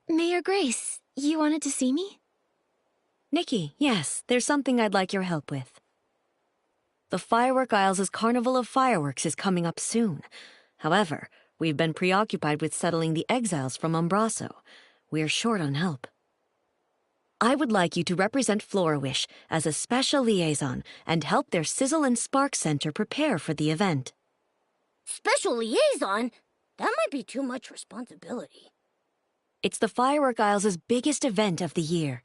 Mayor Grace, you wanted to see me? Nikki, yes, there's something I'd like your help with. The Firework Isles' Carnival of Fireworks is coming up soon. However, we've been preoccupied with settling the exiles from Umbraso. We're short on help. I would like you to represent Florawish as a special liaison and help their Sizzle and Spark Center prepare for the event. Special liaison? That might be too much responsibility. It's the Firework Isles' biggest event of the year.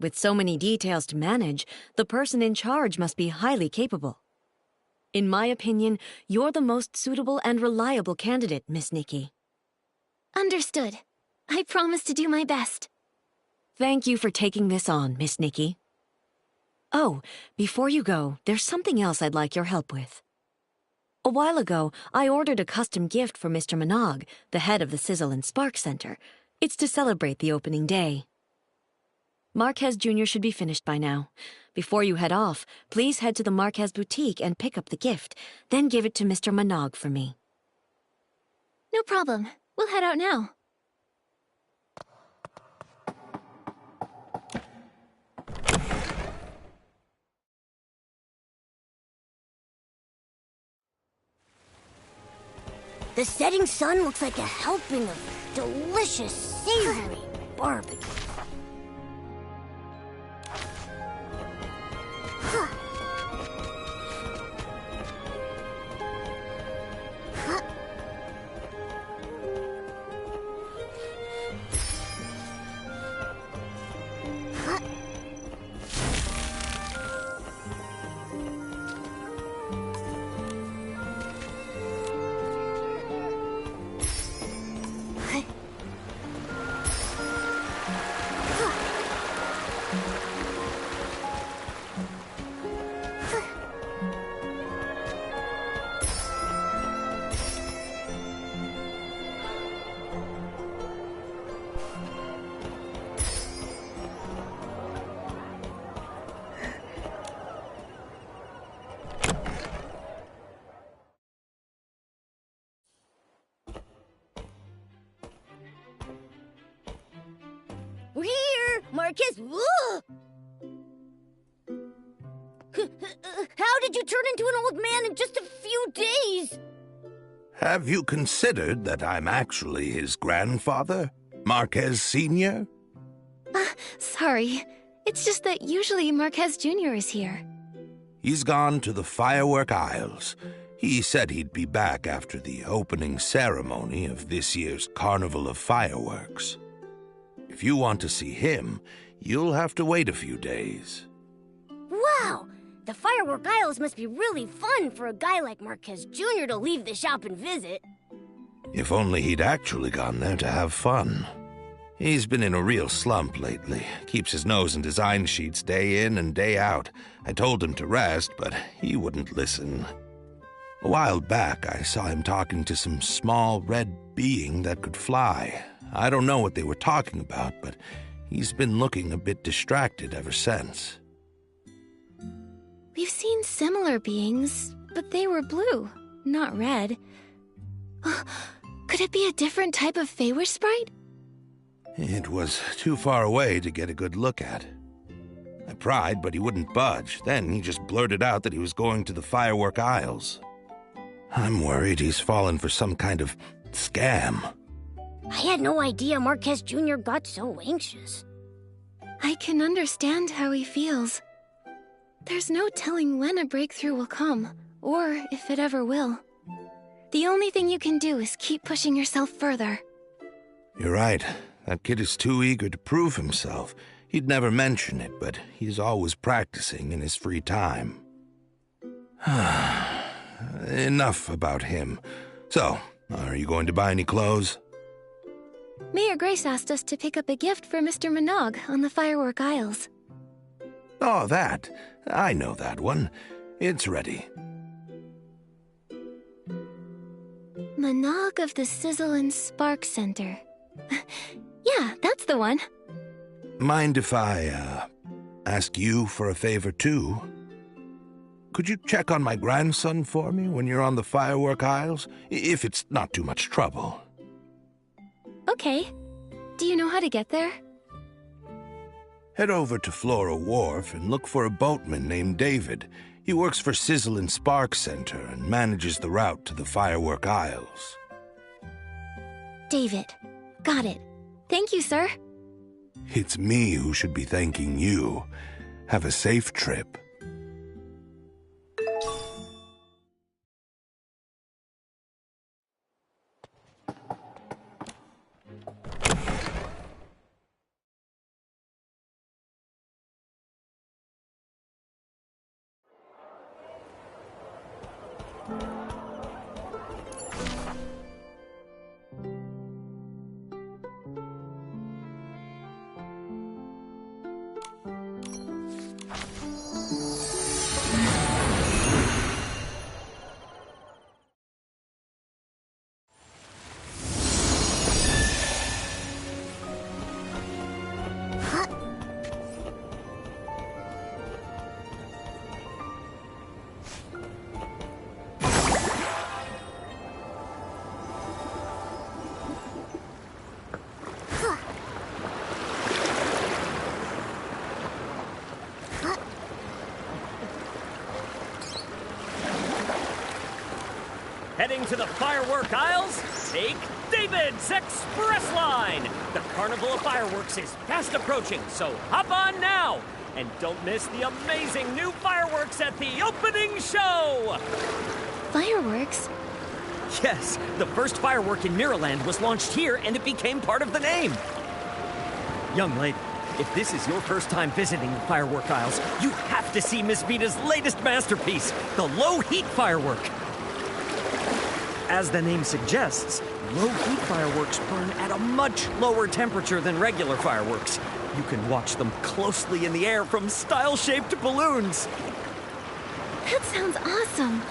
With so many details to manage, the person in charge must be highly capable. In my opinion, you're the most suitable and reliable candidate, Miss Nikki. Understood. I promise to do my best. Thank you for taking this on, Miss Nikki. Oh, before you go, there's something else I'd like your help with. A while ago, I ordered a custom gift for Mr. Minogue, the head of the Sizzle and Spark Center. It's to celebrate the opening day. Marquez Jr. should be finished by now. Before you head off, please head to the Marquez boutique and pick up the gift, then give it to Mr. Minogue for me. No problem. We'll head out now. The setting sun looks like a helping of delicious, savory barbecue. We're here, Marquez. How did you turn into an old man in just a few days? Have you considered that I'm actually his grandfather, Marquez Sr.? Sorry. It's just that usually Marquez Jr. is here. He's gone to the Firework Isles. He said he'd be back after the opening ceremony of this year's Carnival of Fireworks. If you want to see him, you'll have to wait a few days. Wow! The Firework Isles must be really fun for a guy like Marquez Jr. to leave the shop and visit. If only he'd actually gone there to have fun. He's been in a real slump lately. Keeps his nose in design sheets day in and day out. I told him to rest, but he wouldn't listen. A while back, I saw him talking to some small red being that could fly. I don't know what they were talking about, but he's been looking a bit distracted ever since. We've seen similar beings, but they were blue, not red. Could it be a different type of Feywish sprite? It was too far away to get a good look at. I pried, but he wouldn't budge. Then he just blurted out that he was going to the Firework Isles. I'm worried he's fallen for some kind of scam. I had no idea Marquez Jr. got so anxious. I can understand how he feels. There's no telling when a breakthrough will come, or if it ever will. The only thing you can do is keep pushing yourself further. You're right. That kid is too eager to prove himself. He'd never mention it, but he's always practicing in his free time. Enough about him. So, are you going to buy any clothes? Mayor Grace asked us to pick up a gift for Mr. Minogue on the Firework Isles. Oh, that. I know that one. It's ready. Minogue of the Sizzle and Spark Center. Yeah, that's the one. Mind if I, ask you for a favor, too? Could you check on my grandson for me when you're on the Firework Isles? If it's not too much trouble. Okay. Do you know how to get there? Head over to Flora Wharf and look for a boatman named David. He works for Sizzle and Spark Center and manages the route to the Firework Isles. David. Got it. Thank you, sir. It's me who should be thanking you. Have a safe trip. Heading to the Firework Isles? Take David's Express Line! The Carnival of Fireworks is fast approaching, so hop on now! And don't miss the amazing new fireworks at the opening show! Fireworks? Yes, the first firework in Mirrorland was launched here and it became part of the name. Young lady, if this is your first time visiting the Firework Isles, you have to see Miss Vita's latest masterpiece, the low-heat firework. As the name suggests, low-heat fireworks burn at a much lower temperature than regular fireworks. You can watch them closely in the air from style-shaped balloons. That sounds awesome.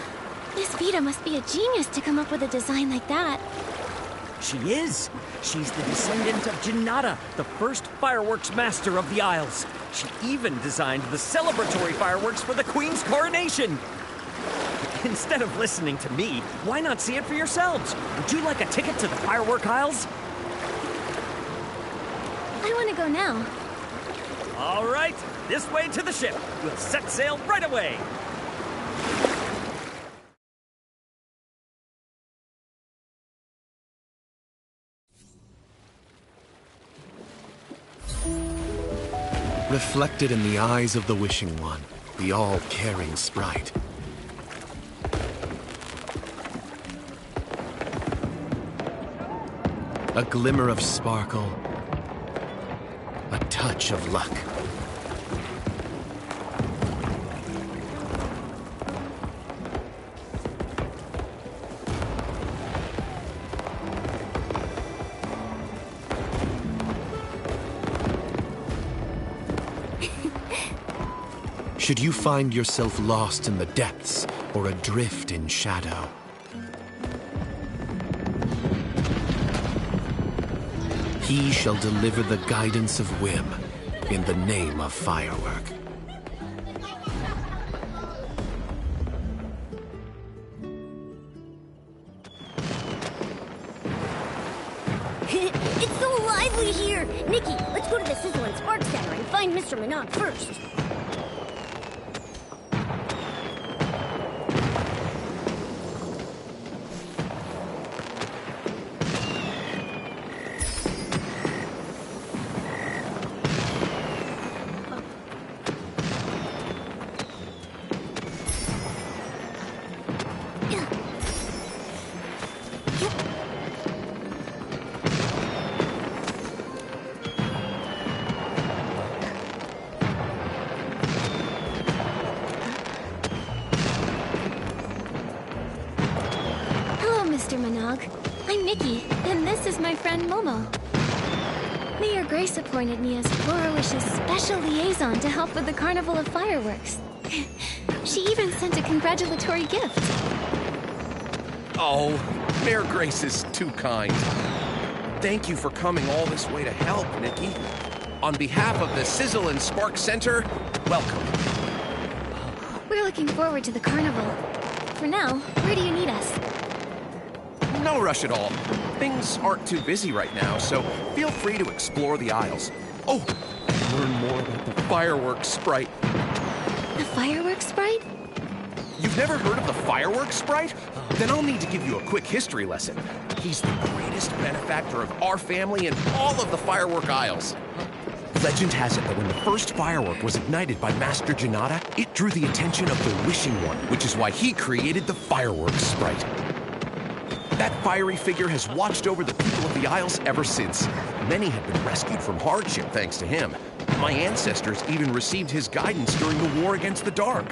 Miss Vita must be a genius to come up with a design like that. She is. She's the descendant of Janata, the first fireworks master of the Isles. She even designed the celebratory fireworks for the Queen's coronation. Instead of listening to me, why not see it for yourselves? Would you like a ticket to the Firework Isles? I want to go now. All right, this way to the ship. We'll set sail right away. Reflected in the eyes of the Wishing One, the all-caring sprite. A glimmer of sparkle, a touch of luck. should you find yourself lost in the depths or adrift in shadow. He shall deliver the guidance of whim in the name of firework. It's so lively here! Nikki, let's go to the Sizzle and Spark Center and find Mr. Minot first. Mr. Minogue. I'm Nikki, and this is my friend Momo. Mayor Grace appointed me as Florowish's special liaison to help with the Carnival of Fireworks. She even sent a congratulatory gift. Oh, Mayor Grace is too kind. Thank you for coming all this way to help, Nikki. On behalf of the Sizzle and Spark Center, welcome. We're looking forward to the carnival. For now, where do you need us? No rush at all. Things aren't too busy right now, so feel free to explore the aisles. Oh, and learn more about the fireworks sprite. The fireworks sprite? You've never heard of the fireworks sprite? Then I'll need to give you a quick history lesson. He's the greatest benefactor of our family in all of the firework aisles. Legend has it that when the first firework was ignited by Master Janata, it drew the attention of the Wishing One, which is why he created the fireworks sprite. That fiery figure has watched over the people of the Isles ever since. Many have been rescued from hardship thanks to him. My ancestors even received his guidance during the war against the dark.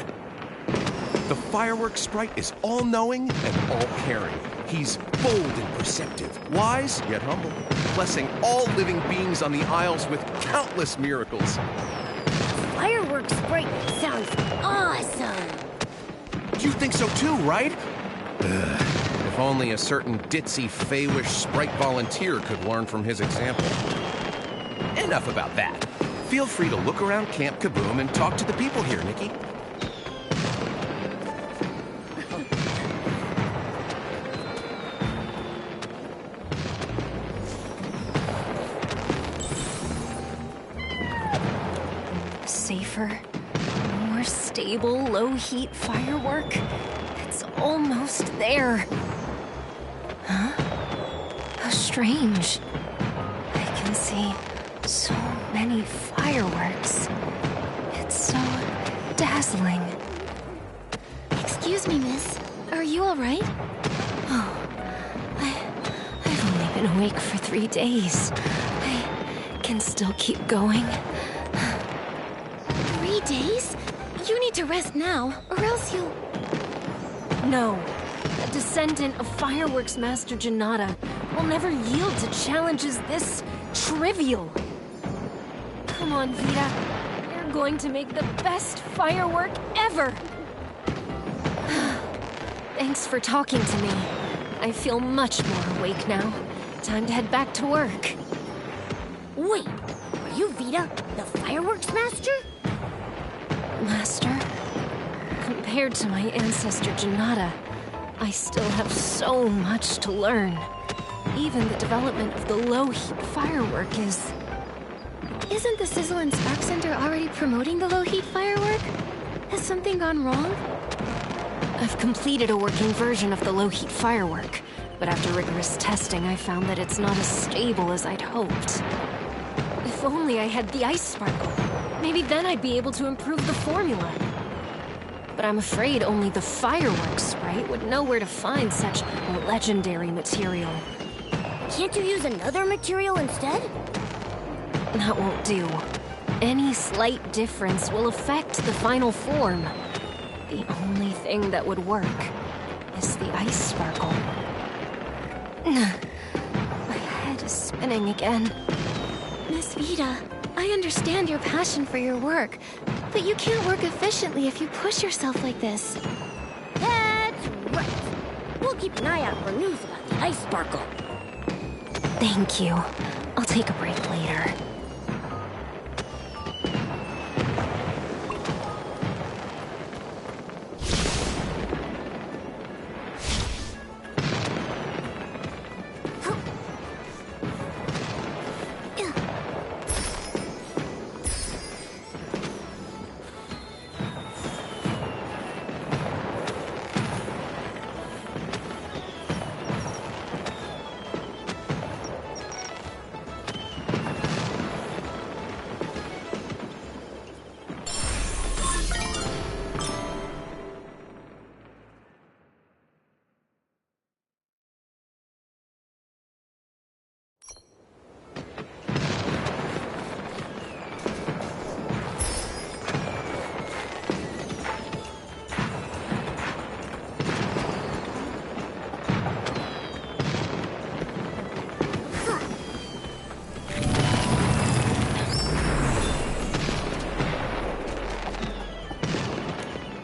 The fireworks sprite is all-knowing and all-caring. He's bold and perceptive, wise yet humble, blessing all living beings on the Isles with countless miracles. Fireworks sprite sounds awesome! You think so too, right? If only a certain ditzy Feywish sprite volunteer could learn from his example. Enough about that. Feel free to look around Camp Kaboom and talk to the people here, Nikki. Safer, more stable, low-heat firework. It's almost there. Huh? How strange. I can see so many fireworks. It's so dazzling. Excuse me, miss. Are you all right? Oh, I've only been awake for 3 days. I can still keep going. 3 days? You need to rest now, or else you'll... No. A descendant of Fireworks Master Janata will never yield to challenges this trivial. Come on, Vita. You're going to make the best firework ever. Thanks for talking to me. I feel much more awake now. Time to head back to work. Wait, are you Vita, the Fireworks Master? Master? Compared to my ancestor Janata, I still have so much to learn. Even the development of the low-heat firework is... Isn't the Sizzle and Spark Center already promoting the low-heat firework? Has something gone wrong? I've completed a working version of the low-heat firework, but after rigorous testing, I found that it's not as stable as I'd hoped. If only I had the ice sparkle. Maybe then I'd be able to improve the formula. But I'm afraid only the fireworks sprite would know where to find such legendary material. Can't you use another material instead? That won't do. Any slight difference will affect the final form. The only thing that would work is the ice sparkle. My head is spinning again. Miss Vita, I understand your passion for your work, But you can't work efficiently if you push yourself like this. That's right. We'll keep an eye out for news about the ice sparkle. Thank you. I'll take a break later.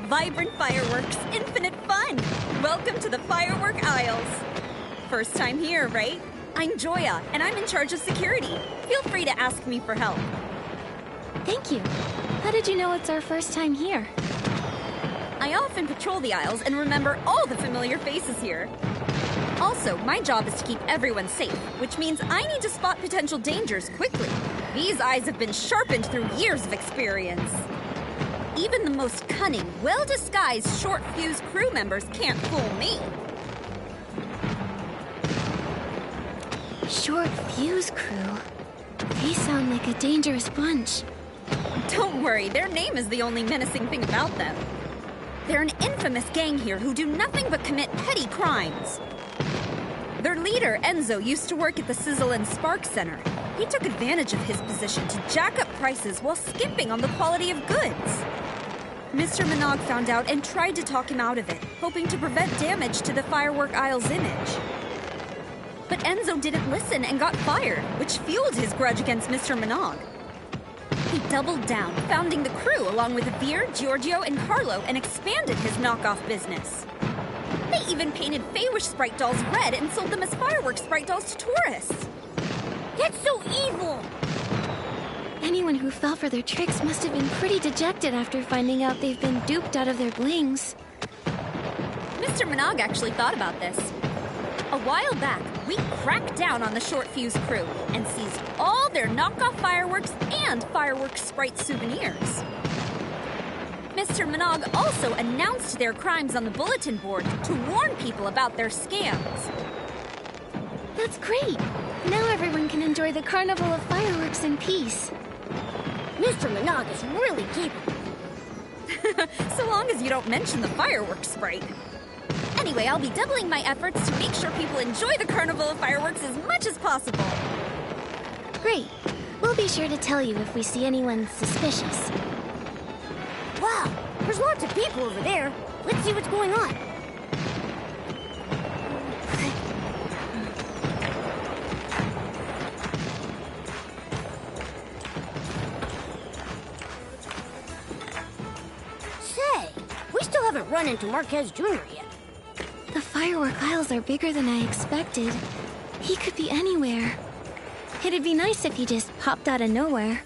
Vibrant fireworks, infinite fun! Welcome to the Firework Isles. First time here, right? I'm Joya, and I'm in charge of security. Feel free to ask me for help. Thank you. How did you know it's our first time here? I often patrol the Isles and remember all the familiar faces here. Also, my job is to keep everyone safe, which means I need to spot potential dangers quickly. These eyes have been sharpened through years of experience. Even the most cunning, well-disguised short-fuse crew members can't fool me. Short Fuse Crew. They sound like a dangerous bunch. Don't worry, their name is the only menacing thing about them. They're an infamous gang here who do nothing but commit petty crimes. Their leader, Enzo, used to work at the Sizzle and Spark Center. He took advantage of his position to jack up prices while skimping on the quality of goods. Mr. Minogue found out and tried to talk him out of it, hoping to prevent damage to the Firework Isle's image. But Enzo didn't listen and got fired, which fueled his grudge against Mr. Minogue. He doubled down, founding the crew along with Veer, Giorgio, and Carlo, and expanded his knockoff business. They even painted Feywish sprite dolls red and sold them as fireworks sprite dolls to tourists. That's so evil! Anyone who fell for their tricks must have been pretty dejected after finding out they've been duped out of their blings. Mr. Minogue actually thought about this. A while back, we cracked down on the Short Fuse crew and seized all their knockoff fireworks and fireworks sprite souvenirs. Mr. Minogue also announced their crimes on the bulletin board to warn people about their scams. That's great! Now everyone can enjoy the Carnival of Fireworks in peace. Mr. Minogue is really capable. So long as you don't mention the fireworks sprite. Anyway, I'll be doubling my efforts to make sure people enjoy the Carnival of Fireworks as much as possible. Great. We'll be sure to tell you if we see anyone suspicious. Wow, there's lots of people over there. Let's see what's going on. Say, we still haven't run into Marquez Jr. yet. The Firework Isles are bigger than I expected. He could be anywhere. It'd be nice if he just popped out of nowhere.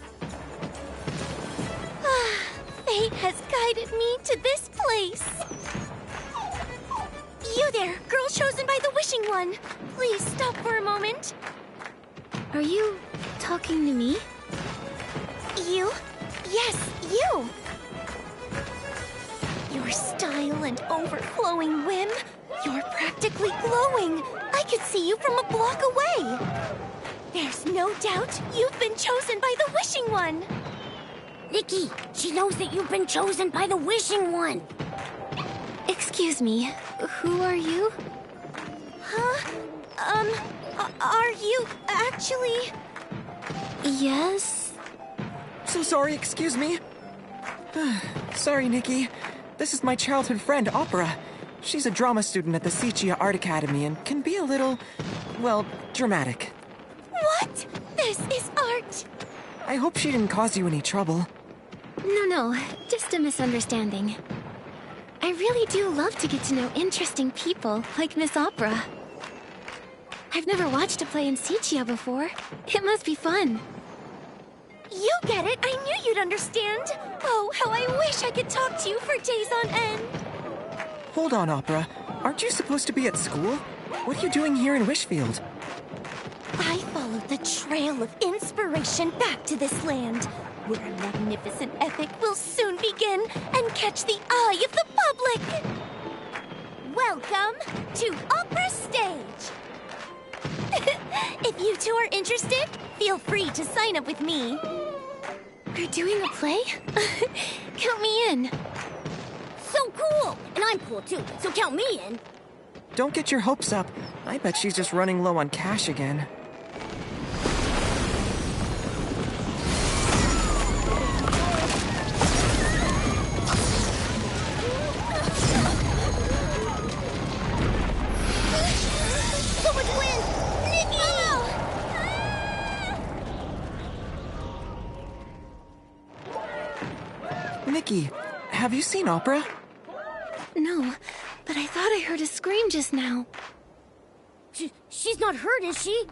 Fate has guided me to this place. You there, girl chosen by the Wishing One. Please stop for a moment. Are you talking to me? You? Yes, you. Your style and overflowing whim. You're practically glowing. I could see you from a block away. There's no doubt you've been chosen by the Wishing One. Nikki, she knows that you've been chosen by the Wishing One. Excuse me, who are you? Huh? Are you actually... Yes? So sorry, excuse me. Sorry, Nikki. This is my childhood friend, Opera. She's a drama student at the Sichia Art Academy and can be a little, well, dramatic. What? This is art. I hope she didn't cause you any trouble. No, just a misunderstanding. I really do love to get to know interesting people like Miss Opera. I've never watched a play in Sichia before. It must be fun. You get it! I knew you'd understand! Oh, how I wish I could talk to you for days on end! Hold on, Opera. Aren't you supposed to be at school? What are you doing here in Wishfield? I followed the trail of inspiration back to this land, where a magnificent epic will soon begin and catch the eye of the public! Welcome to Opera Stage! If you two are interested, feel free to sign up with me. We're doing a play? Count me in. So cool! And I'm cool too, so count me in. Don't get your hopes up. I bet she's just running low on cash again. Someone's win! Nikki! Nikki, have you seen Opera? No, but I thought I heard a scream just now. She's not hurt, is she?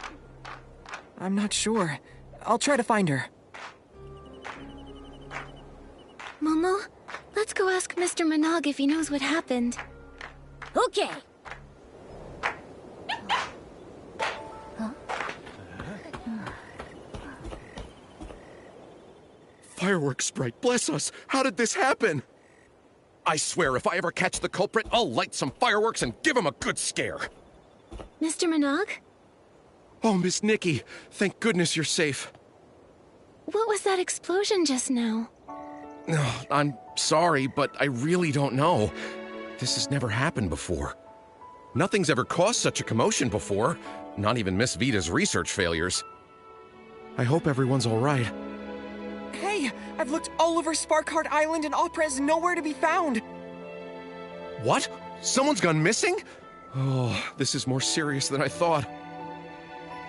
I'm not sure. I'll try to find her. Momo, let's go ask Mr. Minogue if he knows what happened. Okay. Fireworks sprite, bless us! How did this happen? I swear, if I ever catch the culprit, I'll light some fireworks and give him a good scare. Mr. Minogue? Oh, Miss Nikki, thank goodness you're safe. What was that explosion just now? I'm sorry, but I really don't know. This has never happened before. Nothing's ever caused such a commotion before, not even Miss Vita's research failures. I hope everyone's all right. Hey, I've looked all over Sparkheart Island and Opera is nowhere to be found. What? Someone's gone missing? Oh, this is more serious than I thought.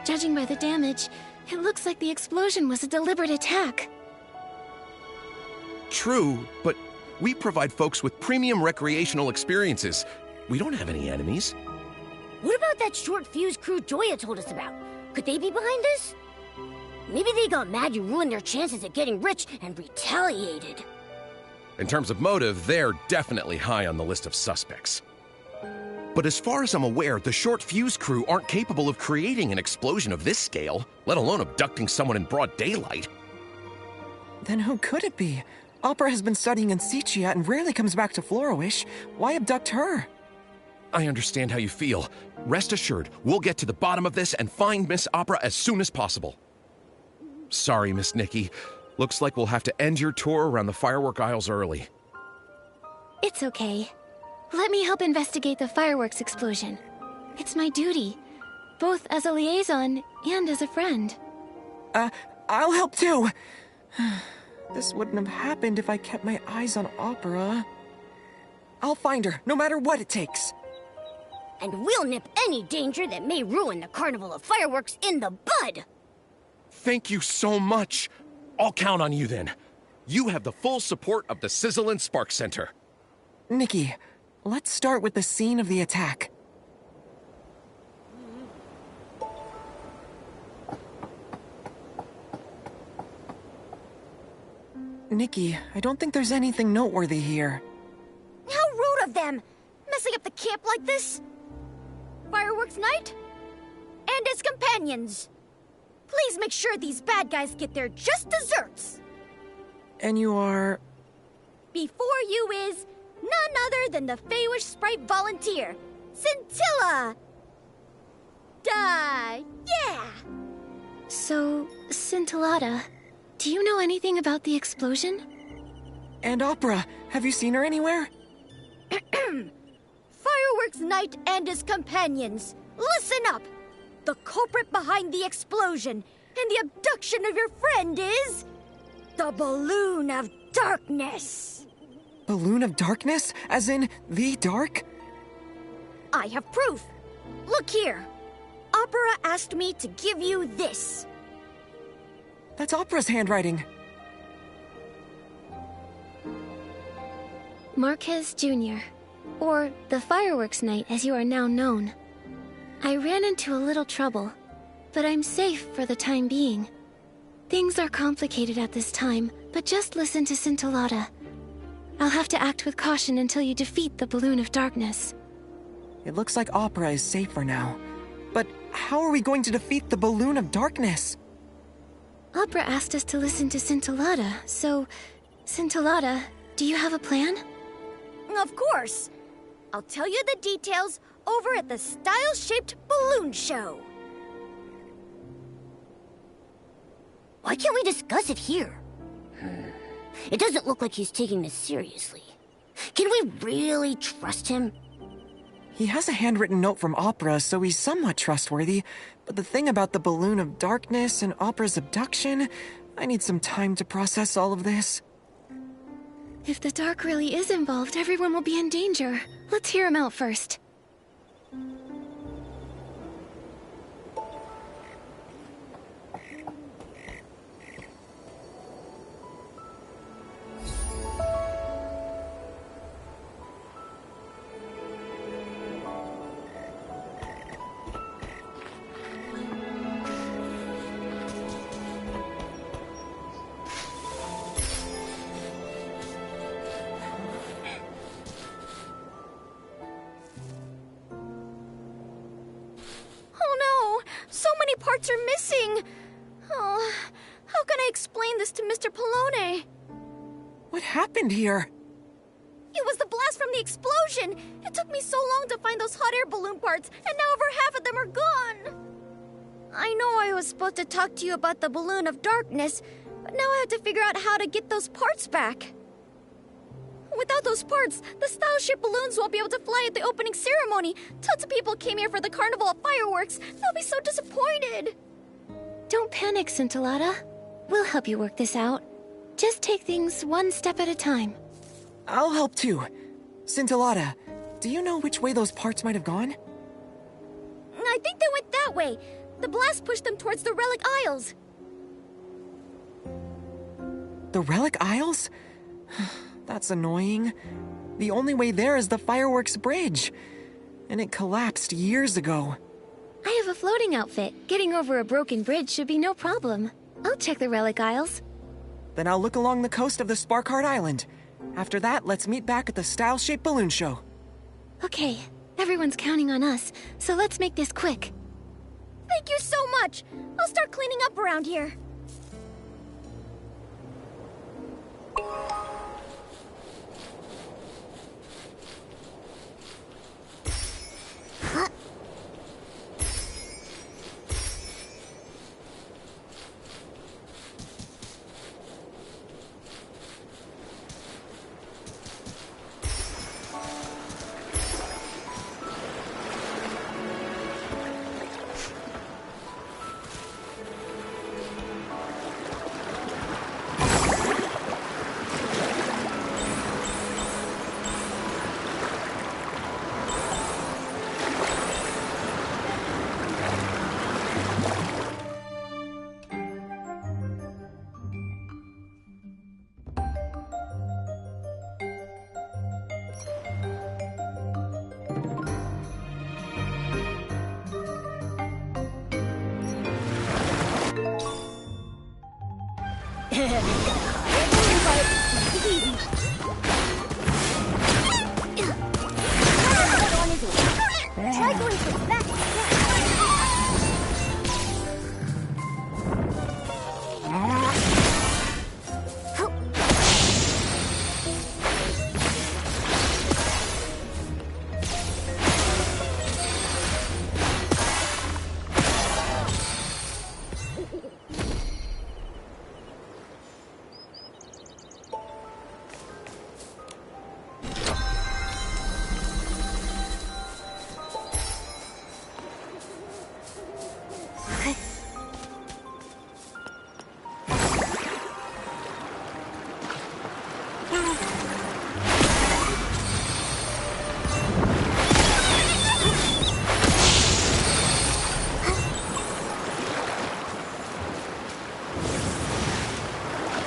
Judging by the damage, it looks like the explosion was a deliberate attack. True, but we provide folks with premium recreational experiences. We don't have any enemies. What about that short fuse crew Joya told us about? Could they be behind this? Maybe they got mad you ruined their chances at getting rich and retaliated. In terms of motive, they're definitely high on the list of suspects. But as far as I'm aware, the short fuse crew aren't capable of creating an explosion of this scale, let alone abducting someone in broad daylight. Then who could it be? Opera has been studying in Sichia and rarely comes back to Florowish. Why abduct her? I understand how you feel. Rest assured, we'll get to the bottom of this and find Miss Opera as soon as possible. Sorry, Miss Nikki. Looks like we'll have to end your tour around the firework aisles early. It's okay. Let me help investigate the fireworks explosion. It's my duty, both as a liaison and as a friend. I'll help too. This wouldn't have happened if I kept my eyes on Opera. I'll find her, no matter what it takes. And we'll nip any danger that may ruin the Carnival of Fireworks in the bud! Thank you so much. I'll count on you then. You have the full support of the Sizzle and Spark Center. Nikki, let's start with the scene of the attack. Nikki, I don't think there's anything noteworthy here. How rude of them! Messing up the camp like this! Fireworks night? And its companions! Please make sure these bad guys get their just desserts! And you are... Before you is none other than the Feywish Sprite volunteer, Scintilla! Yeah! So, Scintillata, do you know anything about the explosion? And Opera, have you seen her anywhere? Fireworks Night and his companions, listen up! The culprit behind the explosion and the abduction of your friend is... the Balloon of Darkness! Balloon of Darkness? As in, the dark? I have proof! Look here! Opera asked me to give you this. That's Opera's handwriting. Marquez Jr., or the Fireworks Knight as you are now known. I ran into a little trouble, but I'm safe for the time being. Things are complicated at this time, but just listen to Scintillata. I'll have to act with caution until you defeat the Balloon of Darkness. It looks like Opera is safe for now. But how are we going to defeat the Balloon of Darkness? Opera asked us to listen to Scintillata, so... Scintillata, do you have a plan? Of course. I'll tell you the details over at the Style-Shaped Balloon Show. Why can't we discuss it here? It doesn't look like he's taking this seriously. Can we really trust him? He has a handwritten note from Opera, so he's somewhat trustworthy. But the thing about the Balloon of Darkness and Opera's abduction, I need some time to process all of this. If the dark really is involved, everyone will be in danger. Let's hear him out first. Parts are missing. Oh, how can I explain this to Mr. Polone? What happened here? It was the blast from the explosion. It took me so long to find those hot air balloon parts, and now over half of them are gone. I know I was supposed to talk to you about the Balloon of Darkness, but now I have to figure out how to get those parts back. Without those parts, the Style-Shaped balloons won't be able to fly at the opening ceremony. Tons of people came here for the Carnival of Fireworks. They'll be so disappointed. Don't panic, Scintillata. We'll help you work this out. Just take things one step at a time. I'll help too. Scintillata, do you know which way those parts might have gone? I think they went that way. The blast pushed them towards the Relic Isles. The Relic Isles? That's annoying. The only way there is the Fireworks Bridge. And it collapsed years ago. I have a floating outfit. Getting over a broken bridge should be no problem. I'll check the Relic Isles. Then I'll look along the coast of the Sparkheart Island. After that, let's meet back at the Style-Shaped Balloon Show. Okay, everyone's counting on us, so let's make this quick. Thank you so much. I'll start cleaning up around here. Try going for the back.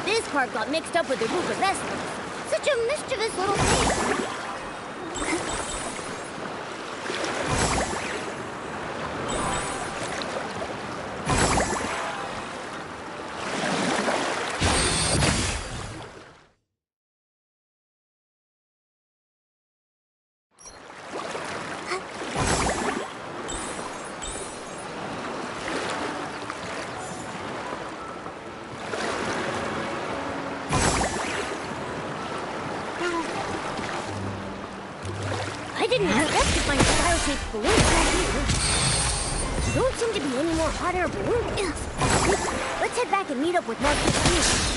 This part got mixed up with the group of vessels. So such a mischievous little thing. I didn't expect to find style-shaped balloons back here. There don't seem to be any more hot air balloons. Let's head back and meet up with Marcus.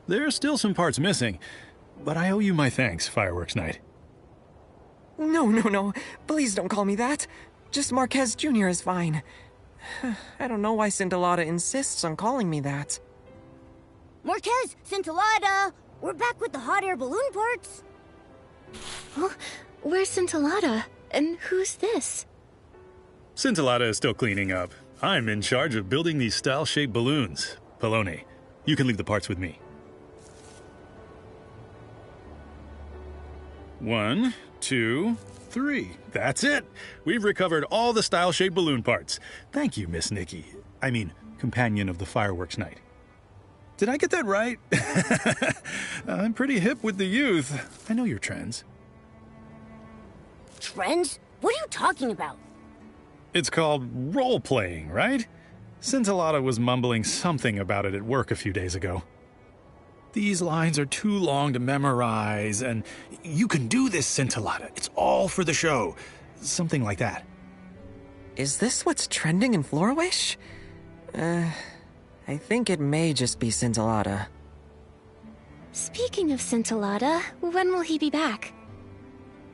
There are still some parts missing, but I owe you my thanks, Fireworks Night. No. Please don't call me that. Just Marquez Jr. is fine. I don't know why Scintillata insists on calling me that. Marquez, Scintillata! We're back with the hot air balloon parts. Oh, where's Scintillata? And who's this? Scintillata is still cleaning up. I'm in charge of building these style-shaped balloons. Polone, you can leave the parts with me. 1, 2, 3. That's it. We've recovered all the style-shaped balloon parts. Thank you, Miss Nikki. I mean, companion of the Fireworks Night. Did I get that right? I'm pretty hip with the youth. I know your trends. Trends? What are you talking about? It's called role-playing, right? Scintillata was mumbling something about it at work a few days ago. These lines are too long to memorize, and you can do this, Scintillata. It's all for the show. Something like that. Is this what's trending in Florawish? I think it may just be Scintillata. Speaking of Scintillata, when will he be back?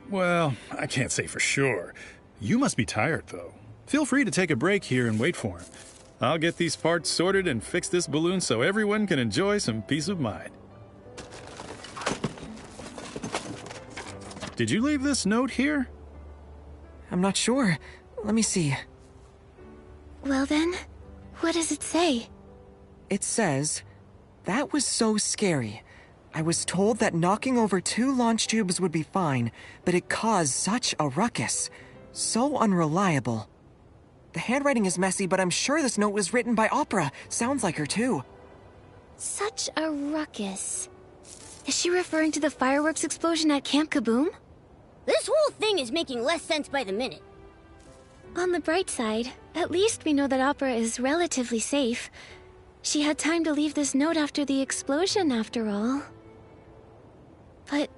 Well, I can't say for sure. You must be tired, though. Feel free to take a break here and wait for him. I'll get these parts sorted and fix this balloon so everyone can enjoy some peace of mind. Did you leave this note here? I'm not sure. Let me see. Well then, what does it say? It says, "That was so scary. I was told that knocking over 2 launch tubes would be fine, but it caused such a ruckus. So unreliable." The handwriting is messy, but I'm sure this note was written by Opera. Sounds like her, too. Such a ruckus. Is she referring to the fireworks explosion at Camp Kaboom? This whole thing is making less sense by the minute. On the bright side, at least we know that Opera is relatively safe. She had time to leave this note after the explosion, after all. But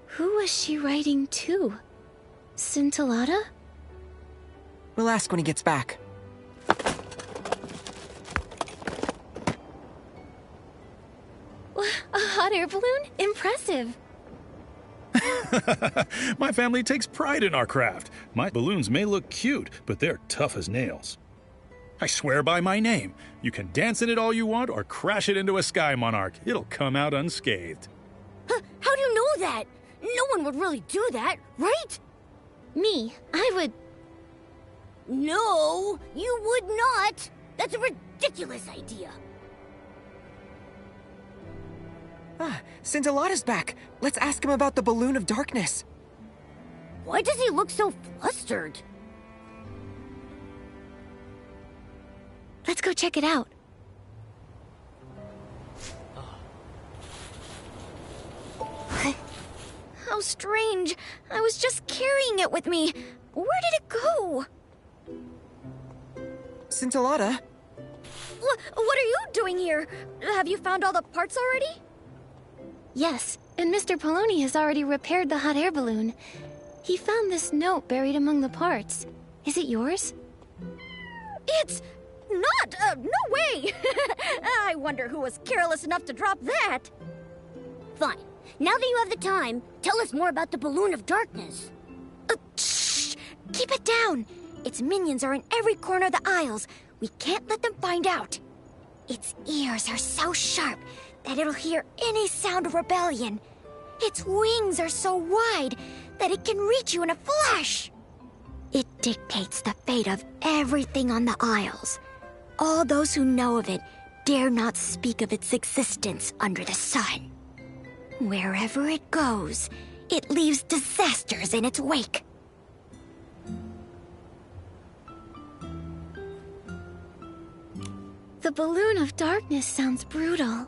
who was she writing to? Scintillata? We'll ask when he gets back. A hot air balloon? Impressive. My family takes pride in our craft. My balloons may look cute, but they're tough as nails. I swear by my name. You can dance in it all you want or crash it into a sky monarch. It'll come out unscathed. How do you know that? No one would really do that, right? Me, I would... No, you would not. That's a ridiculous idea. Ah, Scintillata's back. Let's ask him about the balloon of darkness. Why does he look so flustered? Let's go check it out. How strange. I was just carrying it with me. Where did it go? Scintillata? What are you doing here? Have you found all the parts already? Yes, and Mr. Poloni has already repaired the hot air balloon. He found this note buried among the parts. Is it yours? It's not! No way! I wonder who was careless enough to drop that. Fine. Now that you have the time, tell us more about the balloon of darkness. Shh! Keep it down! Its minions are in every corner of the aisles. We can't let them find out. Its ears are so sharp that it'll hear any sound of rebellion. Its wings are so wide that it can reach you in a flash. It dictates the fate of everything on the aisles. All those who know of it dare not speak of its existence under the sun. Wherever it goes, it leaves disasters in its wake. The balloon of darkness sounds brutal.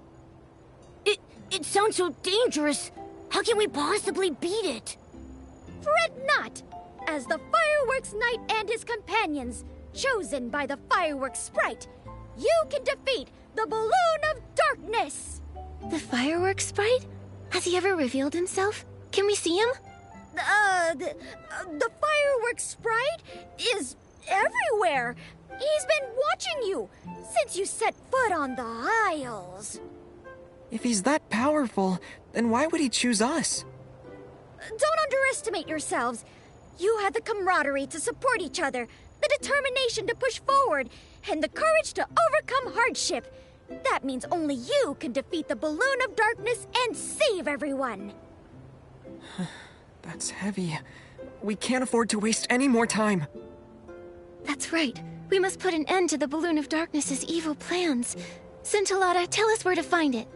It sounds so dangerous. How can we possibly beat it? Fret not! As the Fireworks Knight and his companions, chosen by the Fireworks Sprite, you can defeat the Balloon of Darkness! The fireworks sprite? Has he ever revealed himself? Can we see him? The Fireworks Sprite is everywhere! He's been watching you since you set foot on the aisles. If he's that powerful, then why would he choose us? Don't underestimate yourselves. You had the camaraderie to support each other, the determination to push forward, and the courage to overcome hardship. That means only you can defeat the Balloon of Darkness and save everyone. That's heavy. We can't afford to waste any more time. That's right. We must put an end to the Balloon of Darkness's evil plans. Scintillata, tell us where to find it.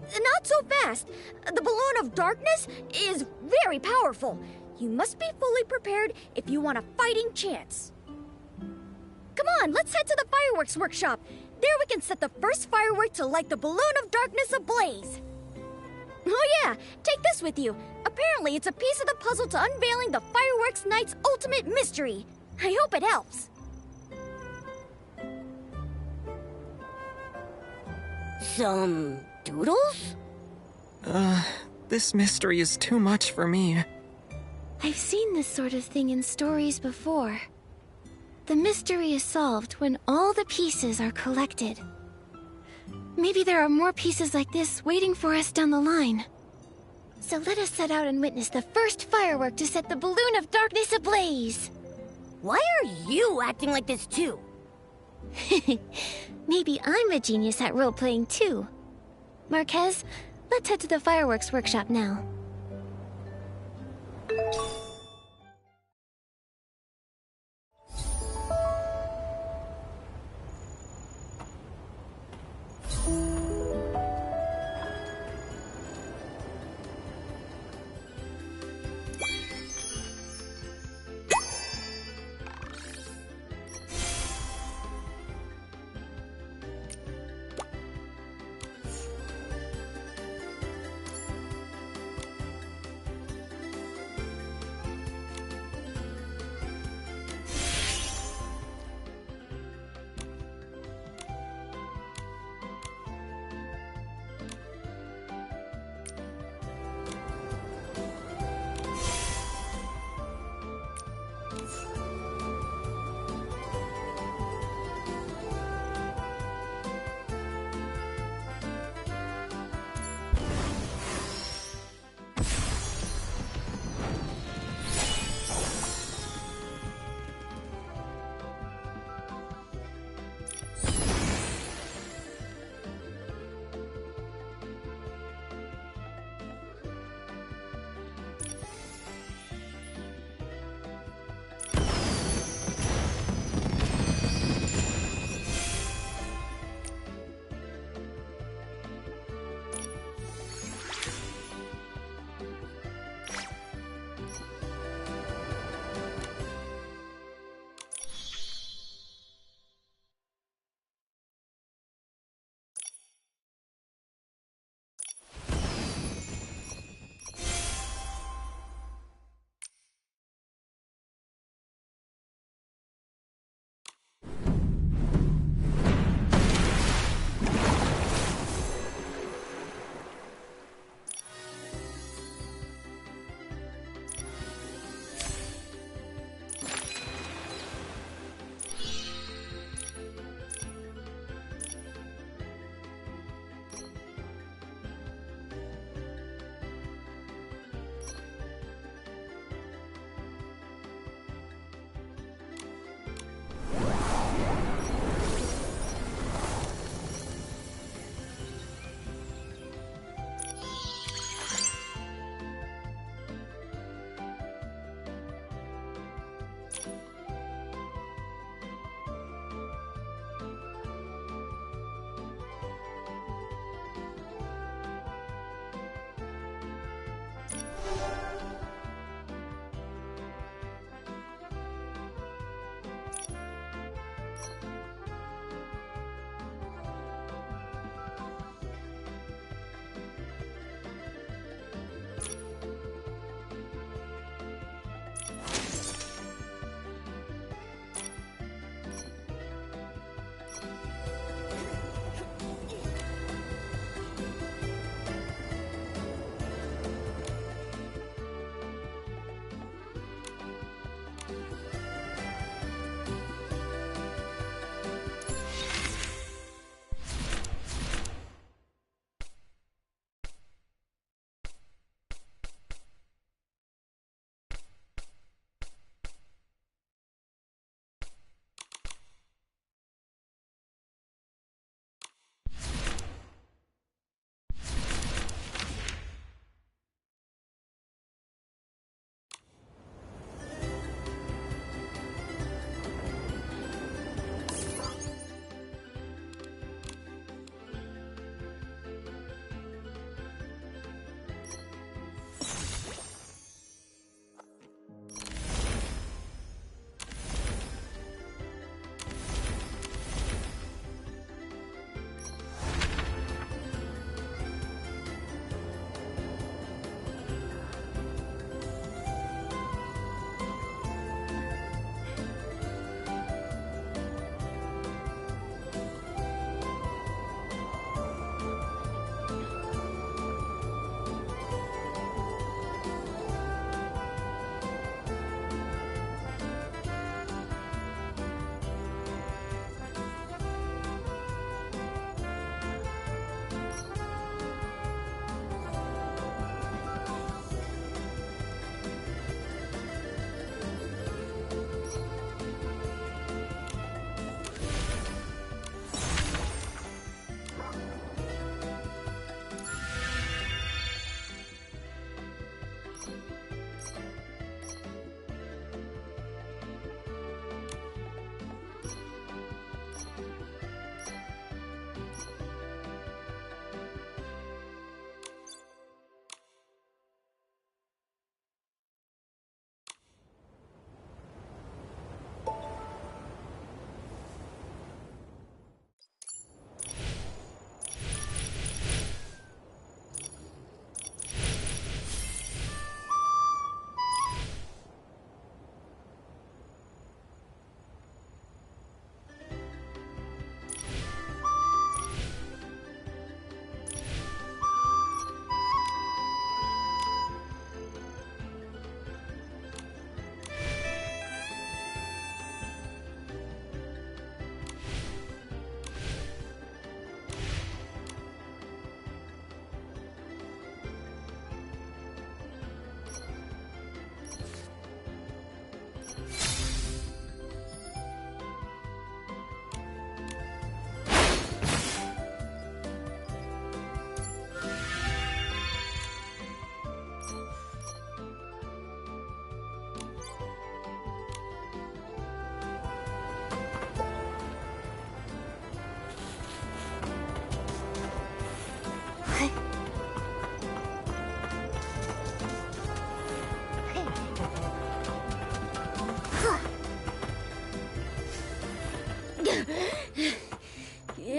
Not so fast. The Balloon of Darkness is very powerful. You must be fully prepared if you want a fighting chance. Come on, let's head to the fireworks workshop. There we can set the first firework to light the Balloon of Darkness ablaze. Oh yeah, take this with you. Apparently it's a piece of the puzzle to unveiling the Fireworks Knight's ultimate mystery. I hope it helps. Some doodles? This mystery is too much for me. I've seen this sort of thing in stories before. The mystery is solved when all the pieces are collected. Maybe there are more pieces like this waiting for us down the line. So let us set out and witness the first firework to set the Balloon of Darkness ablaze. Why are you acting like this too? Maybe I'm a genius at role-playing too. Marquez, let's head to the fireworks workshop now.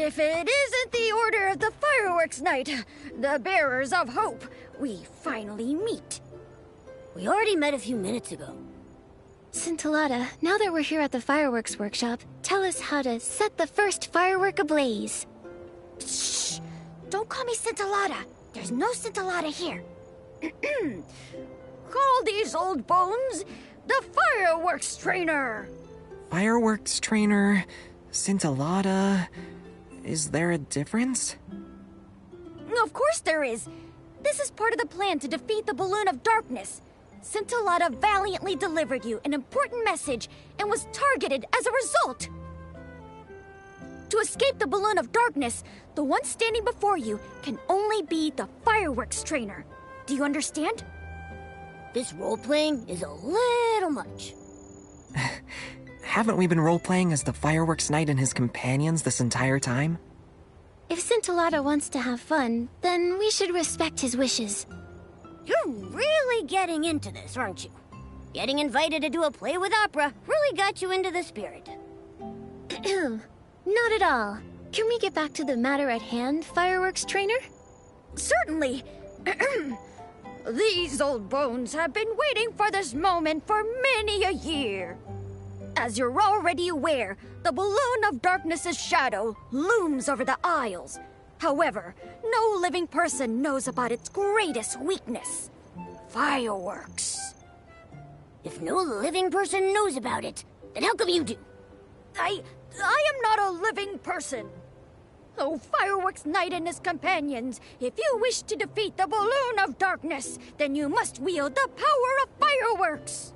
If it isn't the order of the fireworks night, the bearers of hope, we finally meet. We already met a few minutes ago. Scintillata, now that we're here at the fireworks workshop, tell us how to set the first firework ablaze. Shh! Don't call me Scintillata. There's no Scintillata here. Call these old bones the fireworks trainer. Fireworks trainer, Scintillata. Is there a difference? Of course there is. This is part of the plan to defeat the Balloon of Darkness. Scintillata valiantly delivered you an important message and was targeted as a result. To escape the Balloon of Darkness, the one standing before you can only be the fireworks trainer. Do you understand? This role-playing is a little much. Haven't we been role-playing as the fireworks knight and his companions this entire time? If Scintillata wants to have fun, then we should respect his wishes. You're really getting into this, aren't you? Getting invited to do a play with opera really got you into the spirit. Not at all. Can we get back to the matter at hand, fireworks trainer? Certainly. These old bones have been waiting for this moment for many a year. As you're already aware, the balloon of darkness's shadow looms over the Isles. However, no living person knows about its greatest weakness: fireworks. If no living person knows about it, then how come you do? I am not a living person. Oh, Fireworks Knight and his companions, if you wish to defeat the balloon of darkness, then you must wield the power of fireworks.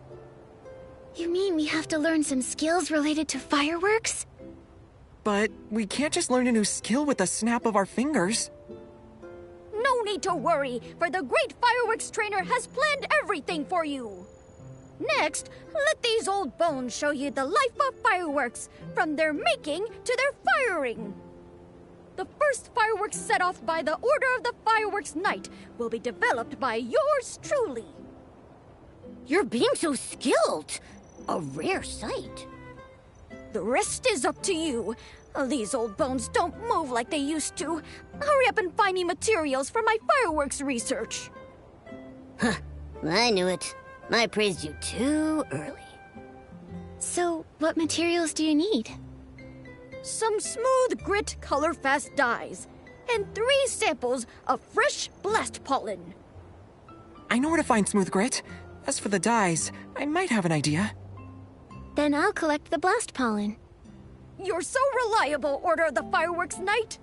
You mean we have to learn some skills related to fireworks? But we can't just learn a new skill with the snap of our fingers. No need to worry, for the great fireworks trainer has planned everything for you. Next, let these old bones show you the life of fireworks, from their making to their firing. The first fireworks set off by the Order of the Fireworks Knight will be developed by yours truly. You're being so skilled. A rare sight. The rest is up to you. These old bones don't move like they used to. Hurry up and find me materials for my fireworks research. Huh, I knew it. I praised you too early. So, what materials do you need? Some smooth grit color-fast dyes, and 3 samples of fresh blast pollen. I know where to find smooth grit. As for the dyes, I might have an idea. Then I'll collect the blast pollen. You're so reliable, Order of the Fireworks Knight.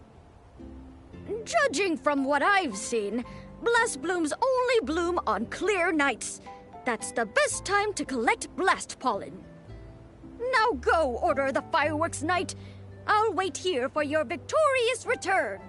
Judging from what I've seen, blast blooms only bloom on clear nights. That's the best time to collect blast pollen. Now go, Order of the Fireworks Knight. I'll wait here for your victorious return.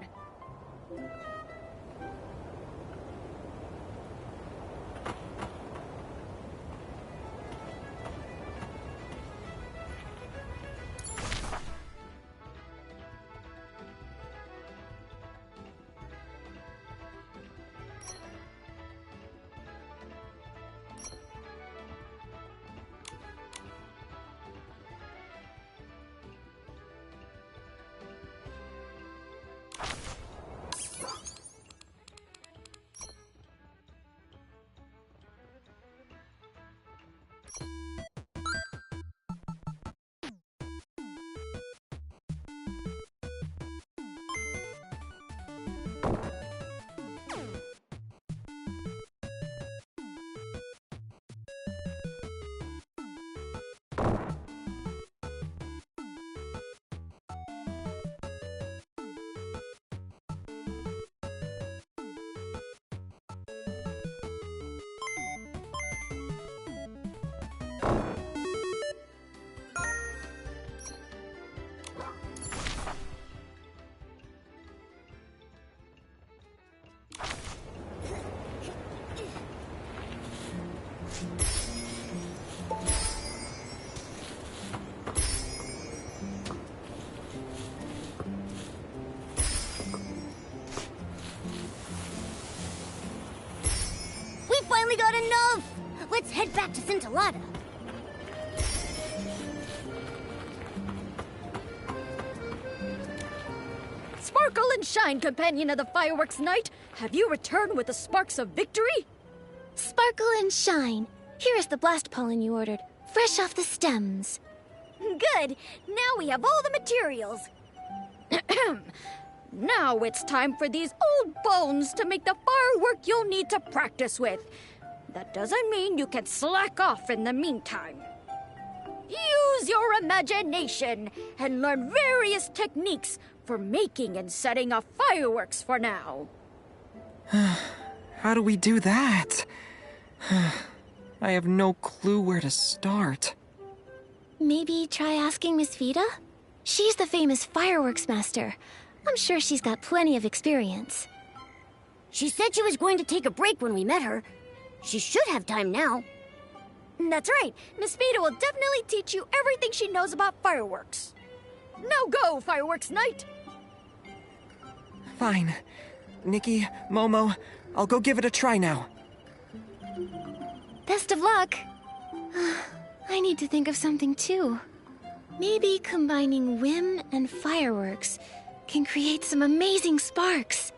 Finally got enough! Let's head back to Scintillata. Sparkle and shine, companion of the Fireworks Knight. Have you returned with the sparks of victory? Sparkle and shine. Here is the blast pollen you ordered, fresh off the stems. Good. Now we have all the materials. Now it's time for these old bones to make the firework you'll need to practice with. That doesn't mean you can slack off in the meantime. Use your imagination and learn various techniques for making and setting off fireworks for now. How do we do that? I have no clue where to start. Maybe try asking Miss Vida? She's the famous fireworks master. I'm sure she's got plenty of experience. She said she was going to take a break when we met her. She should have time now. That's right. Miss Vida will definitely teach you everything she knows about fireworks. Now go, Fireworks Knight! Fine. Nikki, Momo, I'll go give it a try now. Best of luck. I need to think of something too. Maybe combining whim and fireworks can create some amazing sparks.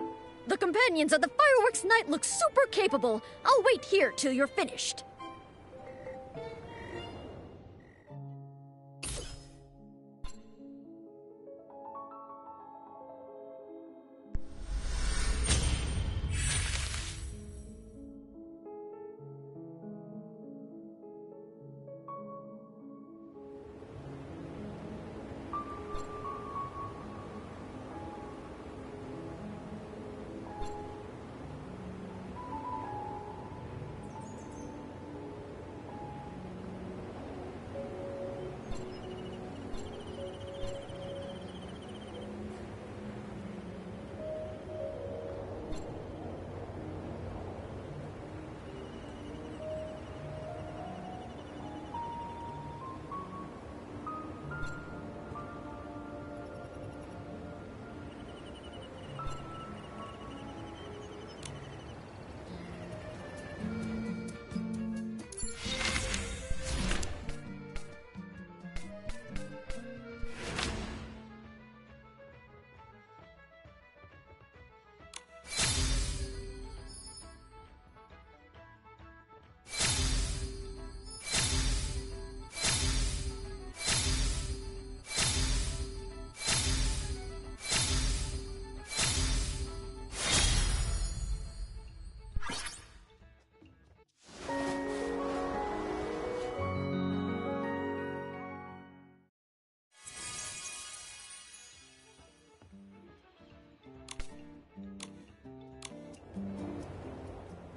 The companions of the fireworks night look super capable. I'll wait here till you're finished.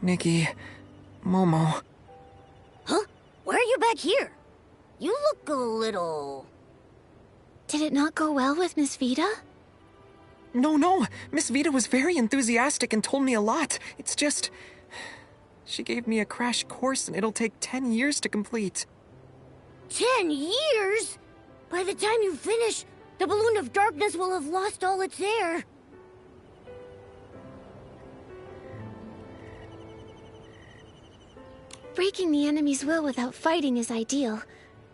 Nikki, Momo. Huh? Why are you back here? You look a little... Did it not go well with Miss Vita? No. Miss Vita was very enthusiastic and told me a lot. It's just... She gave me a crash course and it'll take 10 years to complete. 10 years? By the time you finish, the balloon of darkness will have lost all its air. Breaking the enemy's will without fighting is ideal.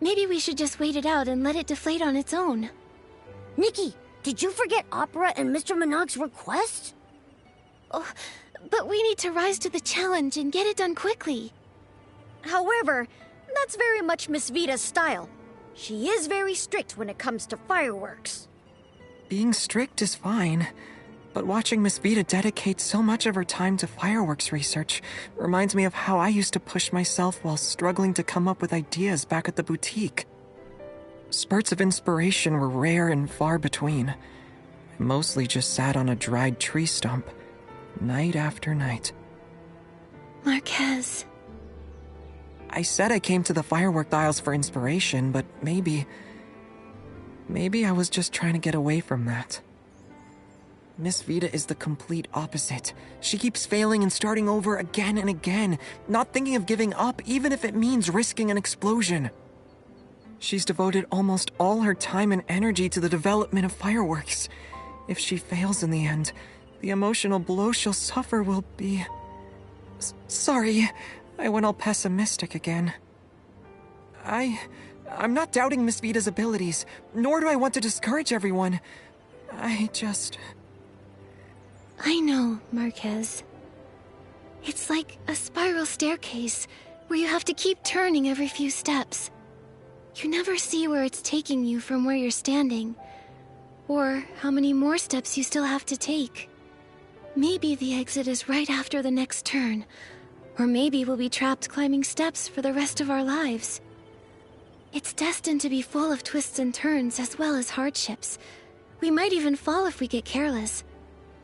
Maybe we should just wait it out and let it deflate on its own. Nikki, did you forget Opera and Mr. Monog's request? Oh, but we need to rise to the challenge and get it done quickly. However, that's very much Miss Vita's style. She is very strict when it comes to fireworks. Being strict is fine, but watching Miss Vita dedicate so much of her time to fireworks research reminds me of how I used to push myself while struggling to come up with ideas back at the boutique. Spurts of inspiration were rare and far between. I mostly just sat on a dried tree stump, night after night. Marquez. I said I came to the firework aisles for inspiration, but maybe I was just trying to get away from that. Miss Vita is the complete opposite. She keeps failing and starting over again and again, not thinking of giving up even if it means risking an explosion. She's devoted almost all her time and energy to the development of fireworks. If she fails in the end, the emotional blow she'll suffer will be... Sorry, I went all pessimistic again. I'm not doubting Miss Vita's abilities, nor do I want to discourage everyone. I know, Marquez. It's like a spiral staircase where you have to keep turning every few steps. You never see where it's taking you from where you're standing, or how many more steps you still have to take. Maybe the exit is right after the next turn, or maybe we'll be trapped climbing steps for the rest of our lives. It's destined to be full of twists and turns as well as hardships. We might even fall if we get careless.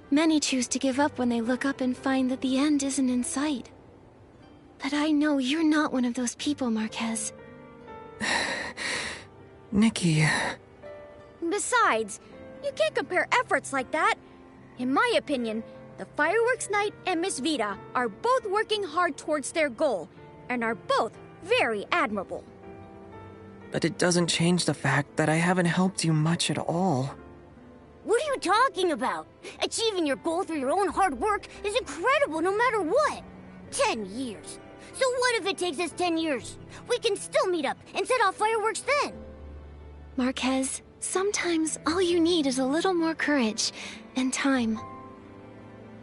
Many choose to give up when they look up and find that the end isn't in sight. But I know you're not one of those people, Marquez. Nikki... Besides, you can't compare efforts like that. In my opinion, the Fireworks Night and Miss Vita are both working hard towards their goal, and are both very admirable. But it doesn't change the fact that I haven't helped you much at all. What are you talking about? Achieving your goal through your own hard work is incredible no matter what. 10 years. So what if it takes us 10 years? We can still meet up and set off fireworks then. Marquez, sometimes all you need is a little more courage and time.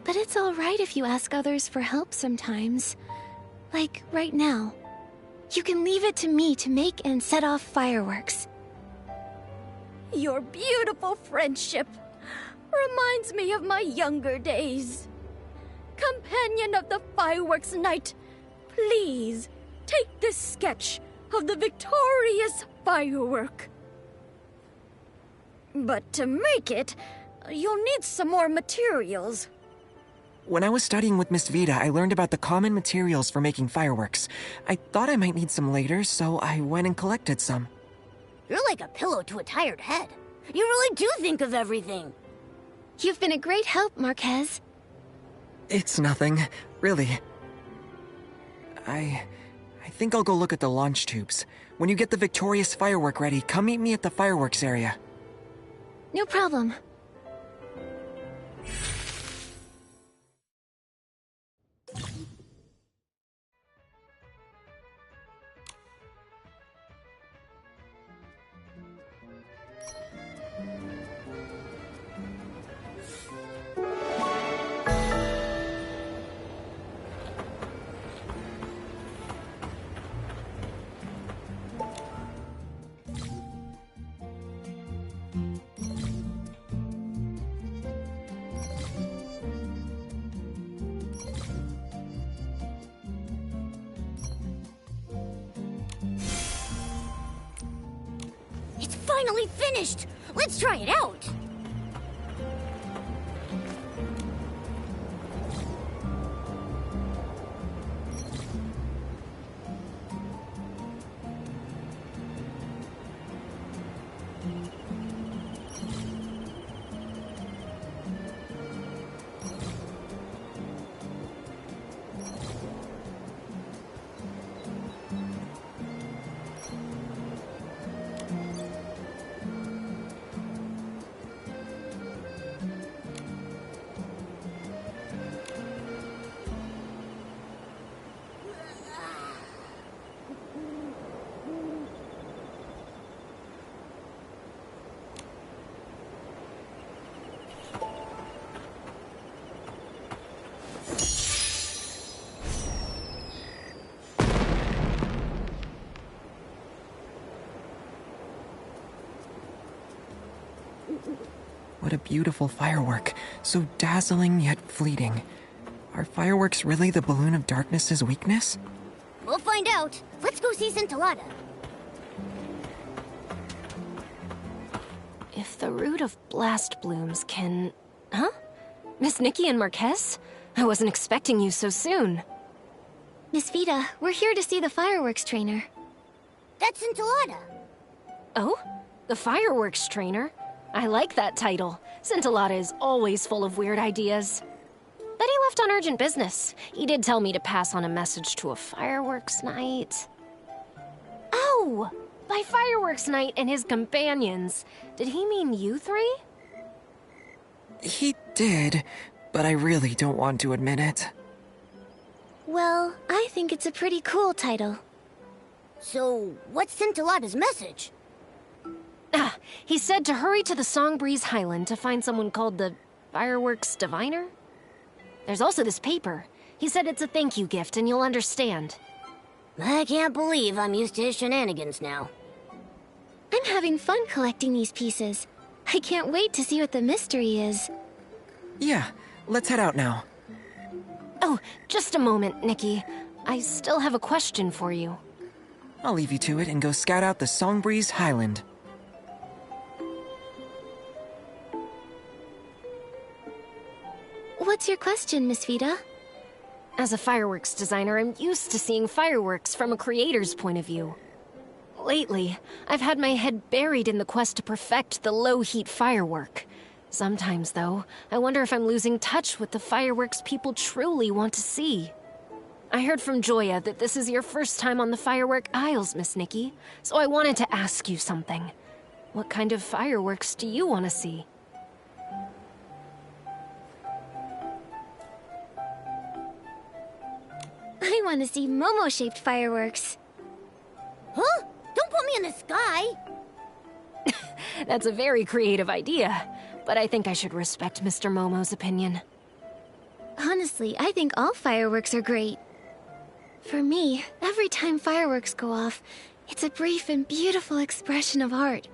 But it's all right if you ask others for help sometimes. Like right now. You can leave it to me to make and set off fireworks. Your beautiful friendship reminds me of my younger days. Companion of the fireworks night, please take this sketch of the victorious firework. But to make it, you'll need some more materials. When I was studying with Miss Vida, I learned about the common materials for making fireworks. I thought I might need some later, so I went and collected some. You're like a pillow to a tired head. You really do think of everything. You've been a great help, Marquez. It's nothing, really. I think I'll go look at the launch tubes. When you get the victorious firework ready, come meet me at the fireworks area. No problem. It's finally finished! Let's try it out! What a beautiful firework. So dazzling yet fleeting. Are fireworks really the balloon of darkness's weakness? We'll find out. Let's go see Scintillata. If the root of blast blooms can... Huh? Miss Nikki and Marquez? I wasn't expecting you so soon. Miss Vida, we're here to see the fireworks trainer. That's Scintillata. Oh? The fireworks trainer? I like that title. Scintillata is always full of weird ideas. But he left on urgent business. He did tell me to pass on a message to a fireworks night. Oh! By fireworks night and his companions. Did he mean you three? He did, but I really don't want to admit it. Well, I think it's a pretty cool title. So, what's Scintillata's message? Ah, he said to hurry to the Songbreeze Highland to find someone called the Fireworks Diviner? There's also this paper. He said it's a thank you gift and you'll understand. I can't believe I'm used to his shenanigans now. I'm having fun collecting these pieces. I can't wait to see what the mystery is. Yeah, let's head out now. Oh, just a moment, Nikki. I still have a question for you. I'll leave you to it and go scout out the Songbreeze Highland. What's your question, Miss Vida? As a fireworks designer, I'm used to seeing fireworks from a creator's point of view. Lately, I've had my head buried in the quest to perfect the low-heat firework. Sometimes, though, I wonder if I'm losing touch with the fireworks people truly want to see. I heard from Joya that this is your first time on the firework aisles, Miss Nikki, so I wanted to ask you something. What kind of fireworks do you want to see? I want to see Momo-shaped fireworks. Huh? Don't put me in the sky! That's a very creative idea, but I think I should respect Mr. Momo's opinion. Honestly, I think all fireworks are great. For me, every time fireworks go off, it's a brief and beautiful expression of art.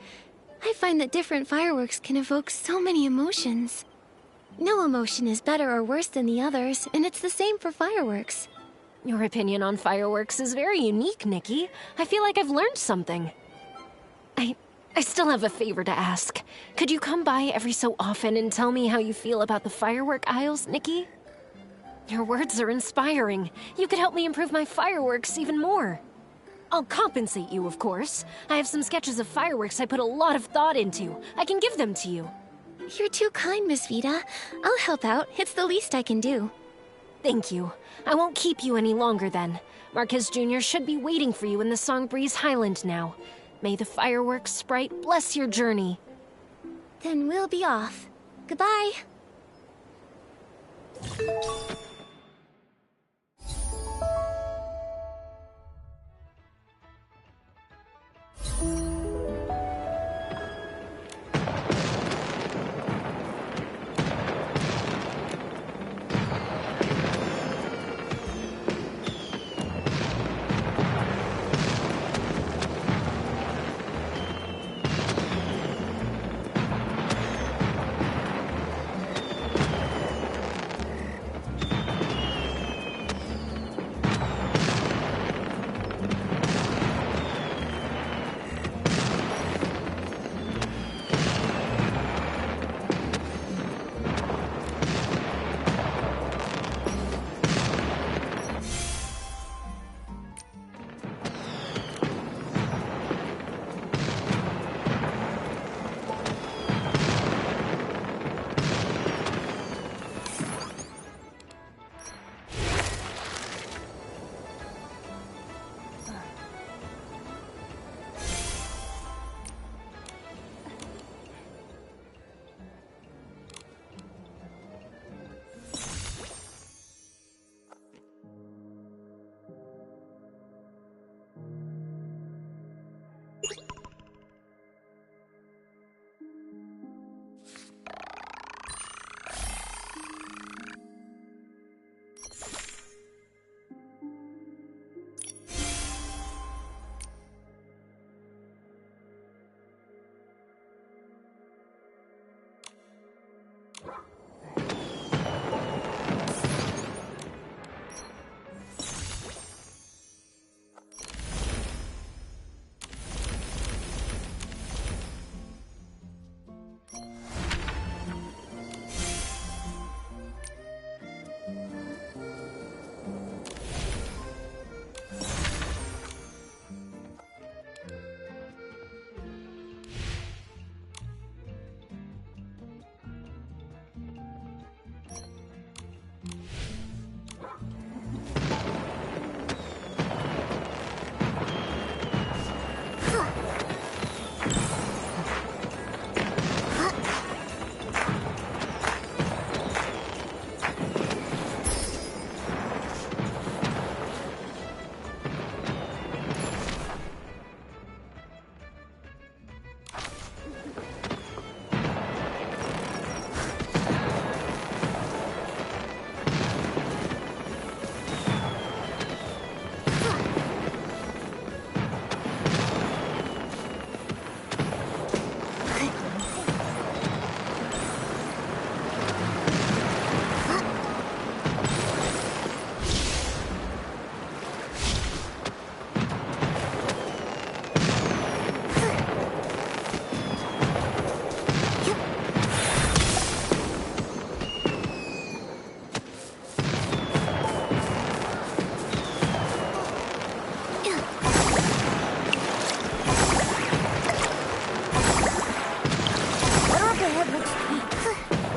I find that different fireworks can evoke so many emotions. No emotion is better or worse than the others, and it's the same for fireworks. Your opinion on fireworks is very unique, Nikki. I feel like I've learned something. I still have a favor to ask. Could you come by every so often and tell me how you feel about the firework aisles, Nikki? Your words are inspiring. You could help me improve my fireworks even more. I'll compensate you, of course. I have some sketches of fireworks I put a lot of thought into. I can give them to you. You're too kind, Miss Vita. I'll help out. It's the least I can do. Thank you. I won't keep you any longer then. Marquez Jr. should be waiting for you in the Songbreeze Highland now. May the fireworks sprite bless your journey. Then we'll be off. Goodbye.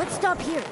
Stop here.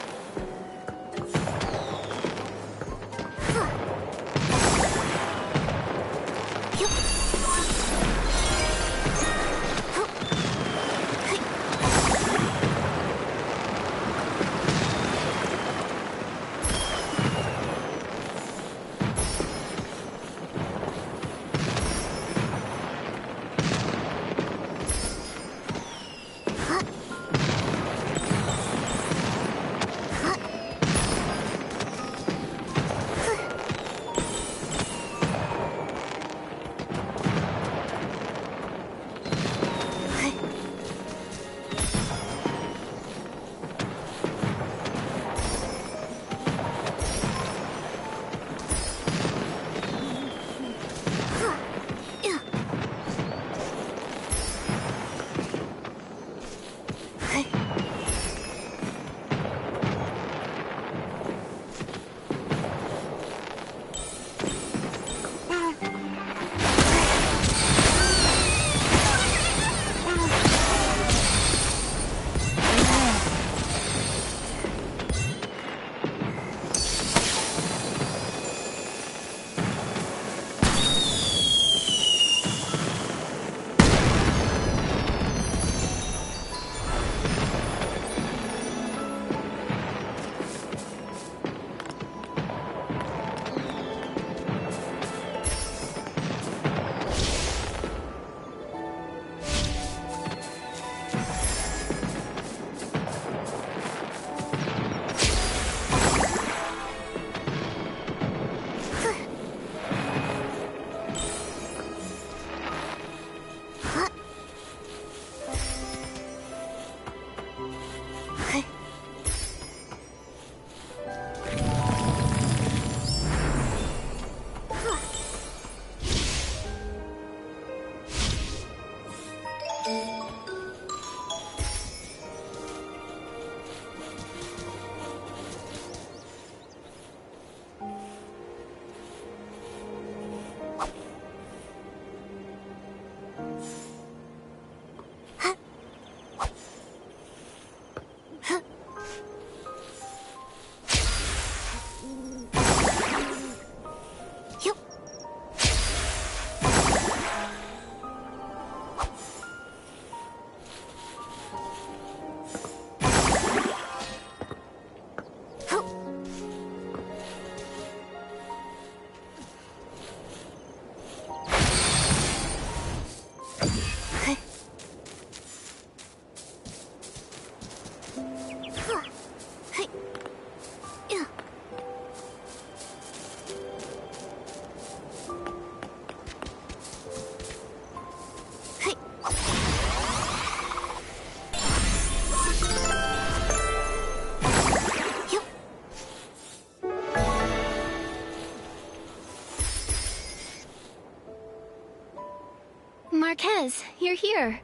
here.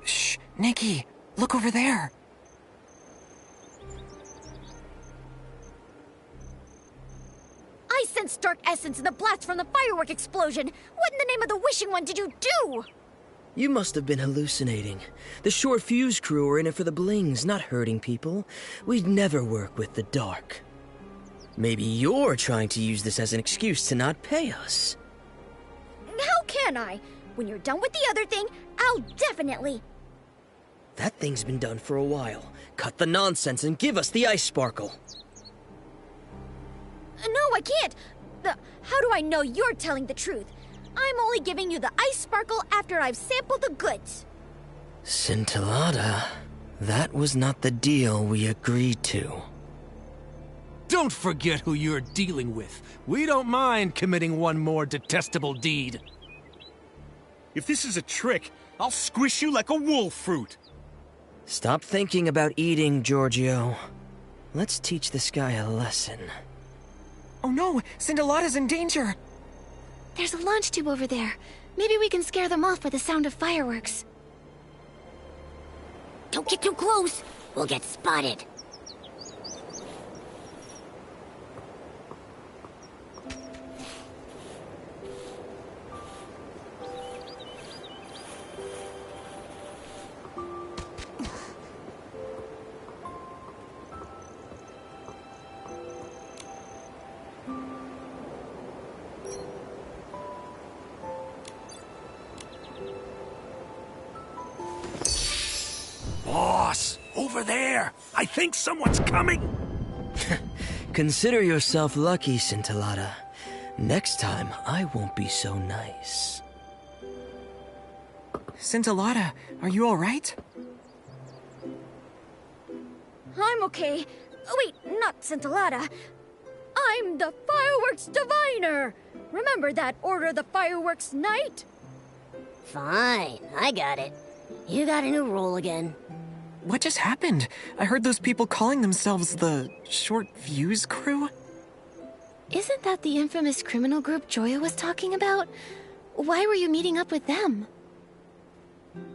Shh, Nikki, look over there. I sensed dark essence in the blast from the firework explosion. What in the name of the Wishing One did you do? You must have been hallucinating. The short fuse crew are in it for the blings, not hurting people. We'd never work with the dark. Maybe you're trying to use this as an excuse to not pay us. How can I? When you're done with the other thing, I'll definitely... That thing's been done for a while. Cut the nonsense and give us the ice sparkle. No, I can't. How do I know you're telling the truth? I'm only giving you the ice sparkle after I've sampled the goods. Scintillata, that was not the deal we agreed to. Don't forget who you're dealing with. We don't mind committing one more detestable deed. If this is a trick, I'll squish you like a wolf fruit. Stop thinking about eating, Giorgio. Let's teach this guy a lesson. Oh no, Scintillata's in danger. There's a launch tube over there. Maybe we can scare them off with the sound of fireworks. Don't get too close. We'll get spotted. Boss, over there. I think someone's coming. Consider yourself lucky, Scintillata. Next time, I won't be so nice. Scintillata, are you alright? I'm okay. Oh, wait, not Scintillata. I'm the Fireworks Diviner. Remember that Order of the Fireworks Night? Fine, I got it. You got a new role again. What just happened? I heard those people calling themselves the Short Fuse Crew. Isn't that the infamous criminal group Joya was talking about? Why were you meeting up with them?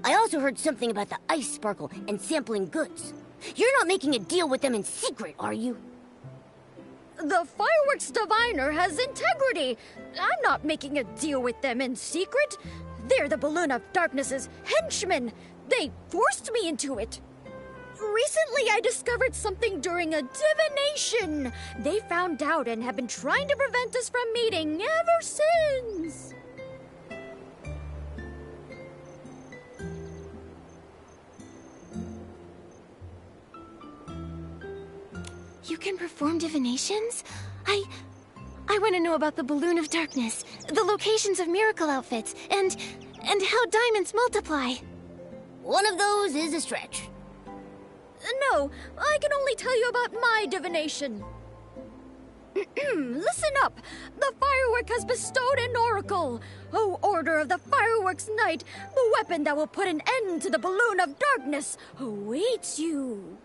I also heard something about the ice sparkle and sampling goods. You're not making a deal with them in secret, are you? The Fireworks Diviner has integrity. I'm not making a deal with them in secret. They're the Balloon of Darkness's henchmen. They forced me into it. Recently, I discovered something during a divination. They found out and have been trying to prevent us from meeting ever since. You can perform divinations? I want to know about the Balloon of Darkness, the locations of miracle outfits, and how diamonds multiply. One of those is a stretch. No, I can only tell you about my divination. Listen up! The firework has bestowed an oracle. O Order of the Fireworks Night, the weapon that will put an end to the Balloon of Darkness awaits you.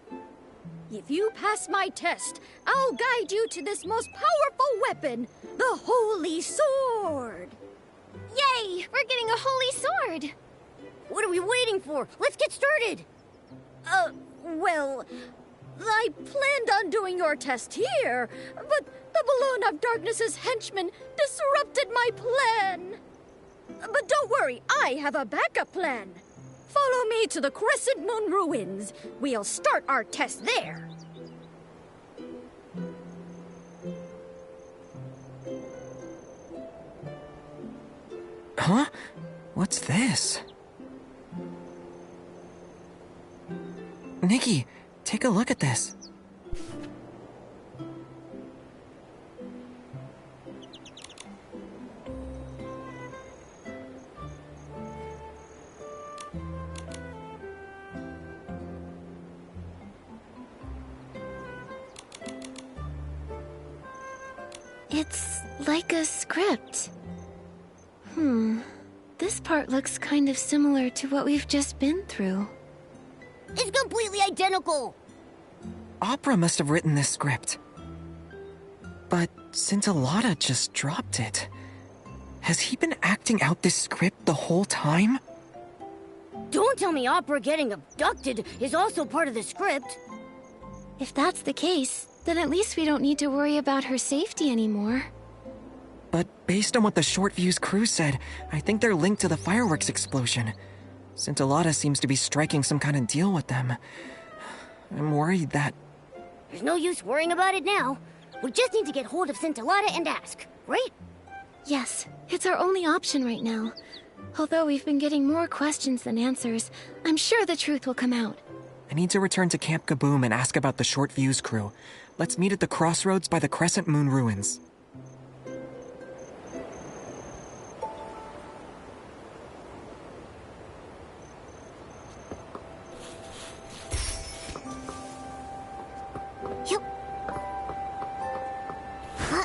If you pass my test, I'll guide you to this most powerful weapon, the Holy Sword. Yay! We're getting a holy sword! What are we waiting for? Let's get started! Well, I planned on doing your test here, but the Balloon of Darkness's henchmen disrupted my plan. But don't worry, I have a backup plan. Follow me to the Crescent Moon Ruins. We'll start our test there. Huh? What's this? Nikki, take a look at this. It's like a script. This part looks kind of similar to what we've just been through. It's completely identical! Opera must have written this script. But Scintillata just dropped it. Has he been acting out this script the whole time? Don't tell me Opera getting abducted is also part of the script. If that's the case, then at least we don't need to worry about her safety anymore. But based on what the Short Fuse crew said, I think they're linked to the fireworks explosion. Scintillata seems to be striking some kind of deal with them. I'm worried that... There's no use worrying about it now. We just need to get hold of Scintillata and ask, right? Yes, it's our only option right now. Although we've been getting more questions than answers, I'm sure the truth will come out. I need to return to Camp Kaboom and ask about the Short Fuse crew. Let's meet at the crossroads by the Crescent Moon ruins. Yep. Huh?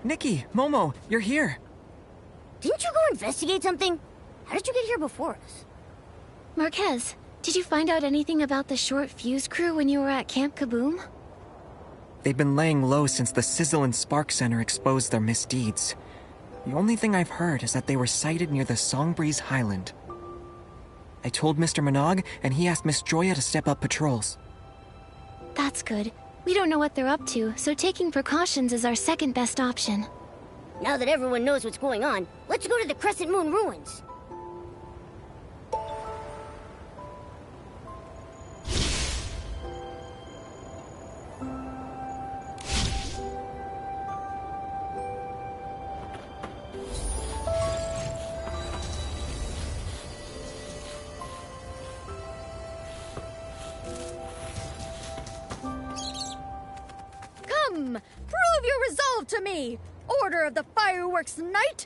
Nikki, Momo, you're here. Didn't you go investigate something? How did you get here before us? Marquez, did you find out anything about the short fuse crew when you were at Camp Kaboom? They've been laying low since the Sizzle and Spark Center exposed their misdeeds. The only thing I've heard is that they were sighted near the Songbreeze Highland. I told Mr. Minogue, and he asked Miss Joya to step up patrols. That's good. We don't know what they're up to, so taking precautions is our second best option. Now that everyone knows what's going on, let's go to the Crescent Moon ruins. Come, prove your resolve to me! Order of the Fireworks Night!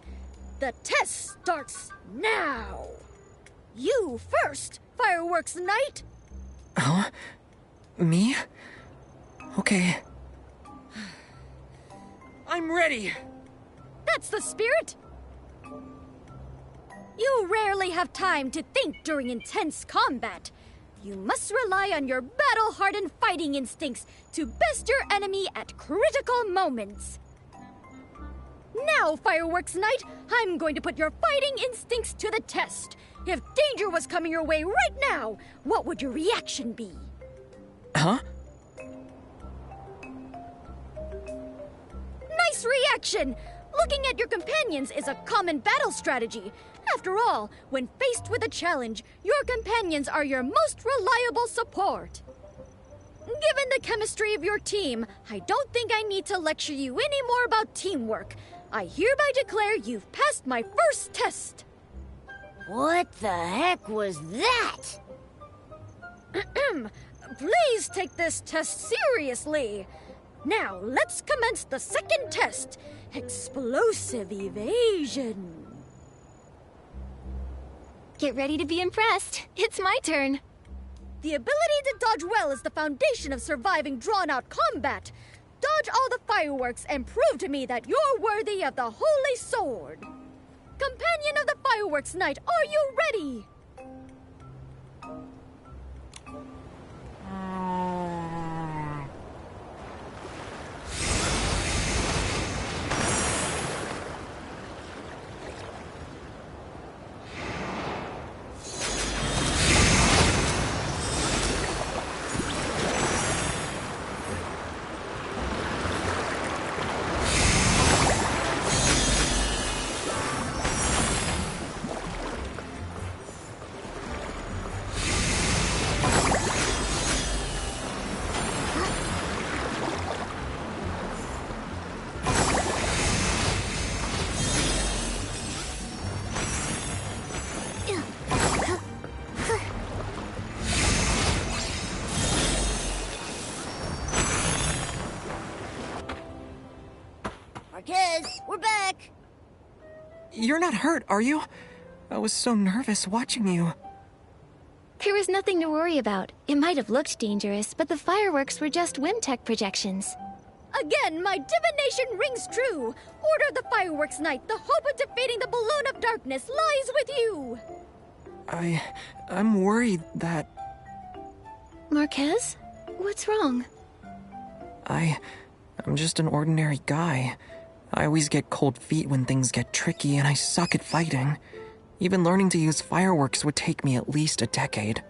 The test starts now! You first, Fireworks Night! Huh? Me? Okay. I'm ready! That's the spirit! You rarely have time to think during intense combat. You must rely on your battle-hardened fighting instincts to best your enemy at critical moments. Now, Fireworks Night, I'm going to put your fighting instincts to the test. If danger was coming your way right now, what would your reaction be? Huh? Nice reaction! Looking at your companions is a common battle strategy. After all, when faced with a challenge, your companions are your most reliable support. Given the chemistry of your team, I don't think I need to lecture you any more about teamwork. I hereby declare you've passed my first test. What the heck was that? Please take this test seriously. Now, let's commence the second test. Explosive evasion. Get ready to be impressed. It's my turn. The ability to dodge well is the foundation of surviving drawn-out combat. Dodge all the fireworks and prove to me that you're worthy of the Holy Sword. Companion of the Fireworks Night, are you ready? Marquez, we're back! You're not hurt, are you? I was so nervous watching you. There was nothing to worry about. It might have looked dangerous, but the fireworks were just Wimtech projections. Again, my divination rings true. Order of the Fireworks Night. The hope of defeating the Balloon of Darkness lies with you. I'm worried that... Marquez? What's wrong? I'm just an ordinary guy. I always get cold feet when things get tricky, and I suck at fighting. Even learning to use fireworks would take me at least a decade.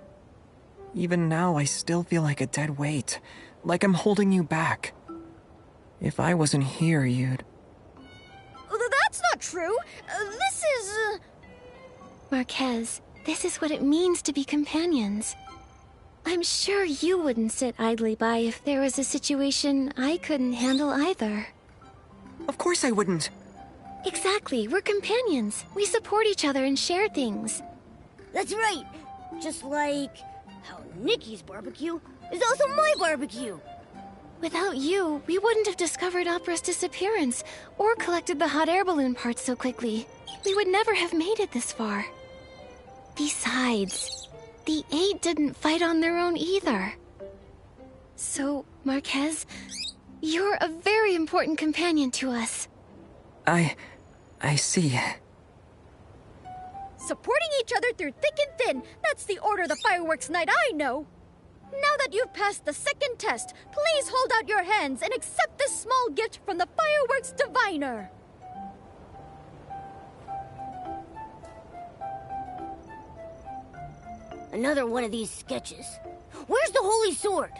Even now, I still feel like a dead weight, like I'm holding you back. If I wasn't here, you'd... That's not true. This is... Marquez, this is what it means to be companions. I'm sure you wouldn't sit idly by if there was a situation I couldn't handle either. Of course I wouldn't. Exactly, we're companions. We support each other and share things. That's right. Just like how Nikki's barbecue is also my barbecue. Without you, we wouldn't have discovered Opera's disappearance or collected the hot air balloon parts so quickly. We would never have made it this far. Besides, the 8 didn't fight on their own either. So, Marquez, you're a very important companion to us. I see. Supporting each other through thick and thin, that's the order of the fireworks night I know. Now that you've passed the second test, please hold out your hands and accept this small gift from the fireworks diviner. Another one of these sketches. Where's the holy sword?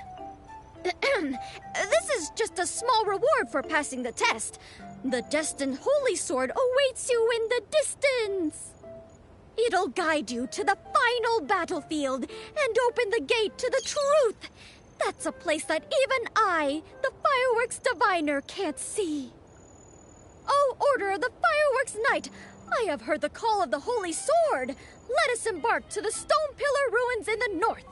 This is just a small reward for passing the test. The destined holy sword awaits you in the distance. It'll guide you to the final battlefield and open the gate to the truth. That's a place that even I, the fireworks diviner, can't see. Oh, Order of the Fireworks Night, I have heard the call of the holy sword. Let us embark to the stone pillar ruins in the north.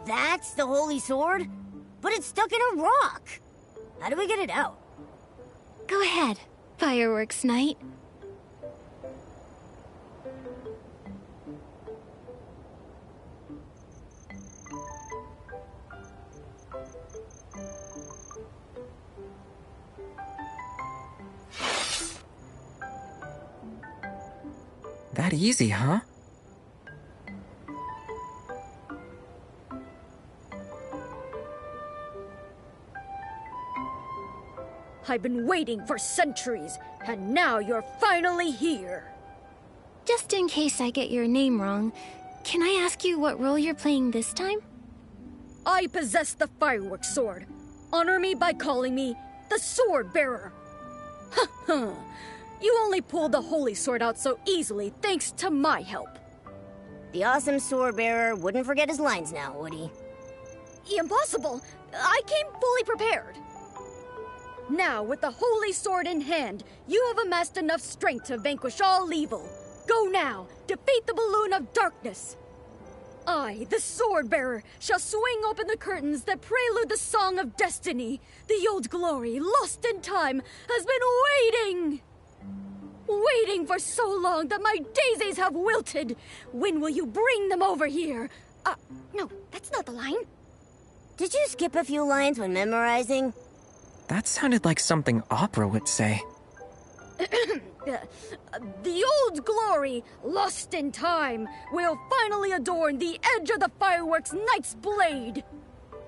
That's the holy sword? But it's stuck in a rock. How do we get it out? Go ahead, Fireworks Night. That easy, huh? I've been waiting for centuries, and now you're finally here. Just in case I get your name wrong, can I ask you what role you're playing this time? I possess the fireworks sword. Honor me by calling me the Sword Bearer. Ha ha! You only pulled the holy sword out so easily thanks to my help. The awesome sword bearer wouldn't forget his lines now, would he? Impossible! I came fully prepared. Now, with the holy sword in hand, you have amassed enough strength to vanquish all evil. Go now, defeat the balloon of darkness. I, the sword bearer, shall swing open the curtains that prelude the song of destiny. The old glory, lost in time, has been waiting. Waiting for so long that my daisies have wilted. When will you bring them over here? No, that's not the line. Did you skip a few lines when memorizing? That sounded like something opera would say. The old glory, lost in time, will finally adorn the edge of the fireworks knight's blade.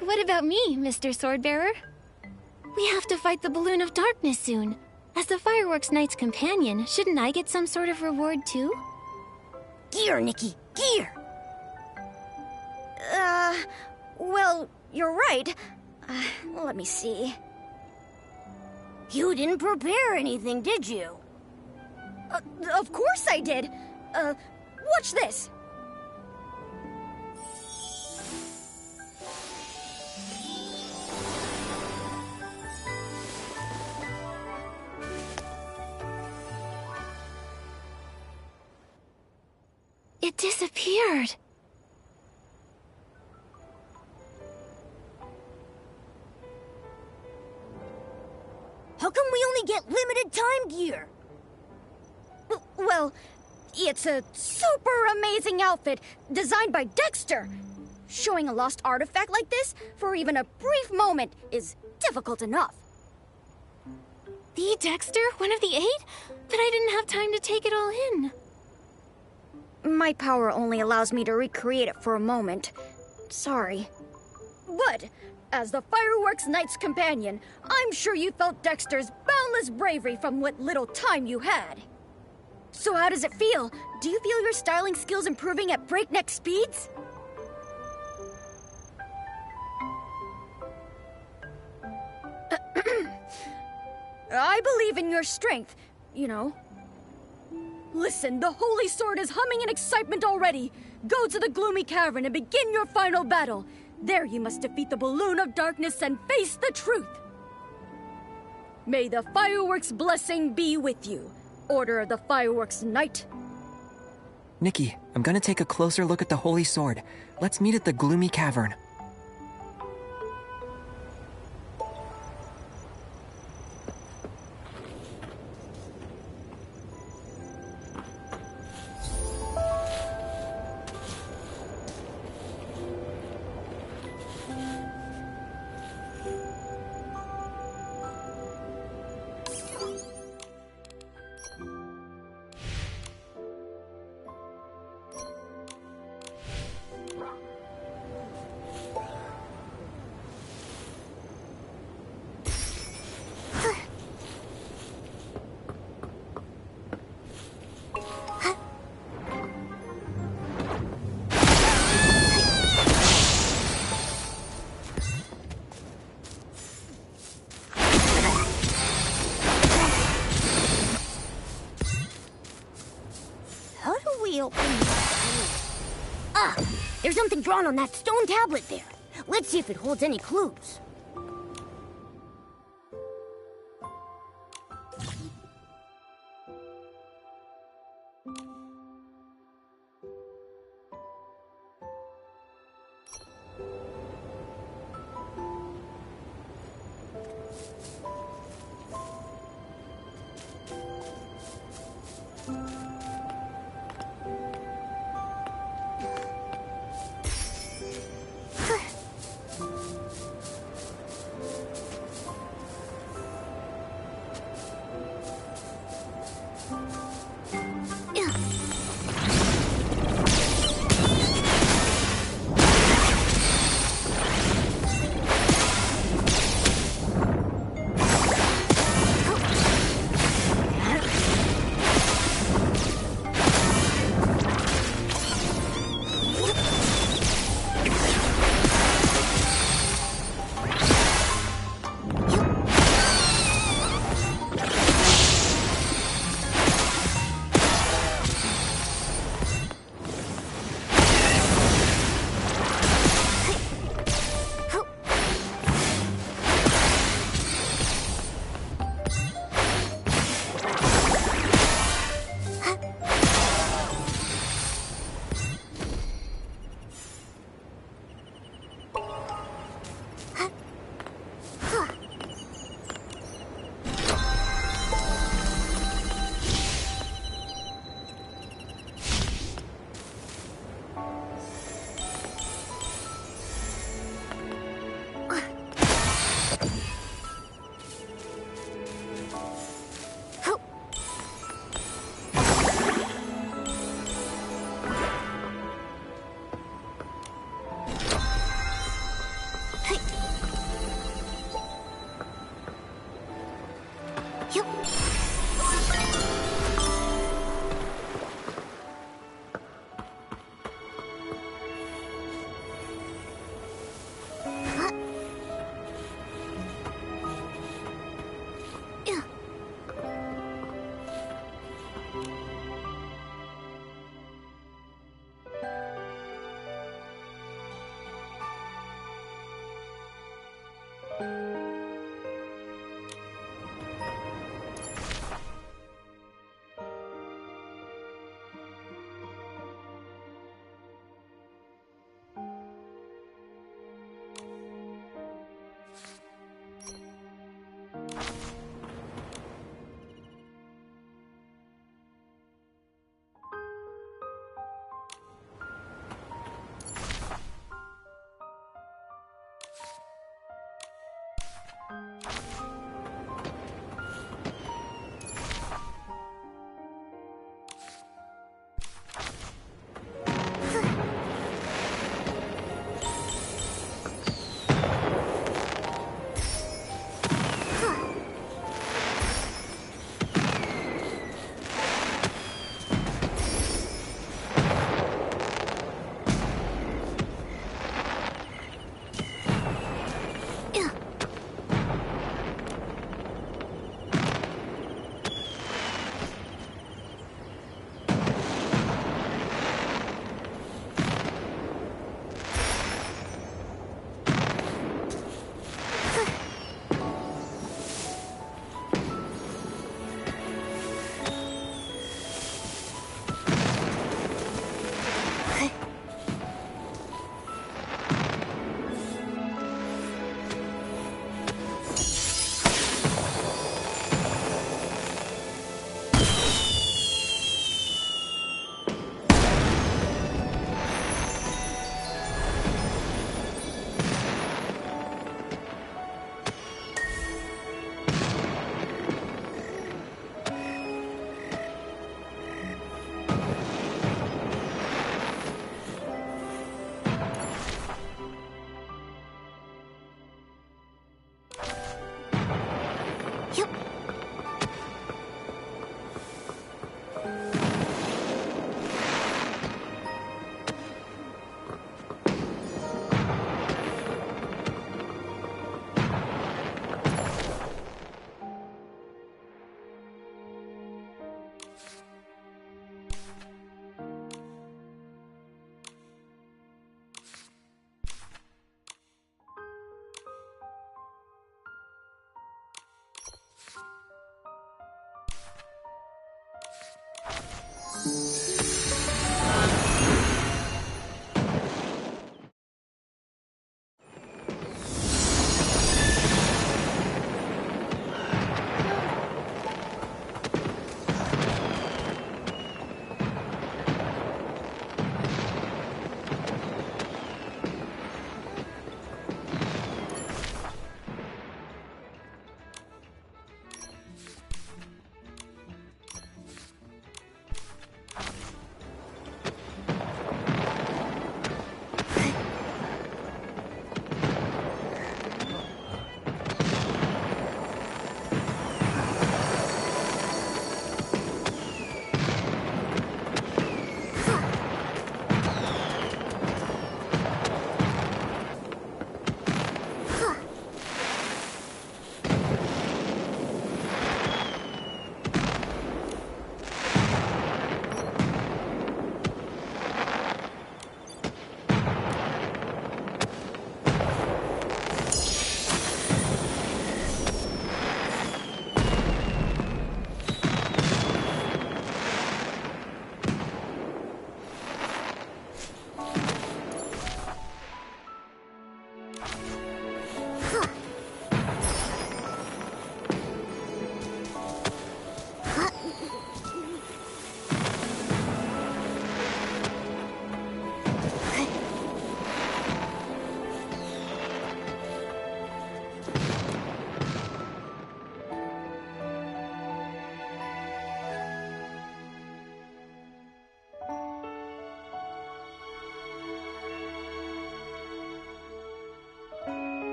What about me, Mr. Swordbearer? We have to fight the balloon of darkness soon. As the fireworks knight's companion, shouldn't I get some sort of reward too? Gear, Nikki, gear! Well, you're right. Let me see. You didn't prepare anything, did you? Of course I did. Watch this. It disappeared. How come we only get limited time gear? Well, it's a super amazing outfit designed by Dexter. Showing a lost artifact like this for even a brief moment is difficult enough. The Dexter? One of the 8? But I didn't have time to take it all in. My power only allows me to recreate it for a moment. Sorry. But, as the fireworks knight's companion, I'm sure you felt Dexter's boundless bravery from what little time you had. So how does it feel? Do you feel your styling skills improving at breakneck speeds? I believe in your strength, you know. Listen, the Holy Sword is humming in excitement already. Go to the gloomy cavern and begin your final battle. There you must defeat the balloon of darkness and face the truth. May the fireworks blessing be with you. Order of the Fireworks Knight. Nikki, I'm gonna take a closer look at the Holy Sword. Let's meet at the gloomy cavern. Ah! There's something drawn on that stone tablet there. Let's see if it holds any clues.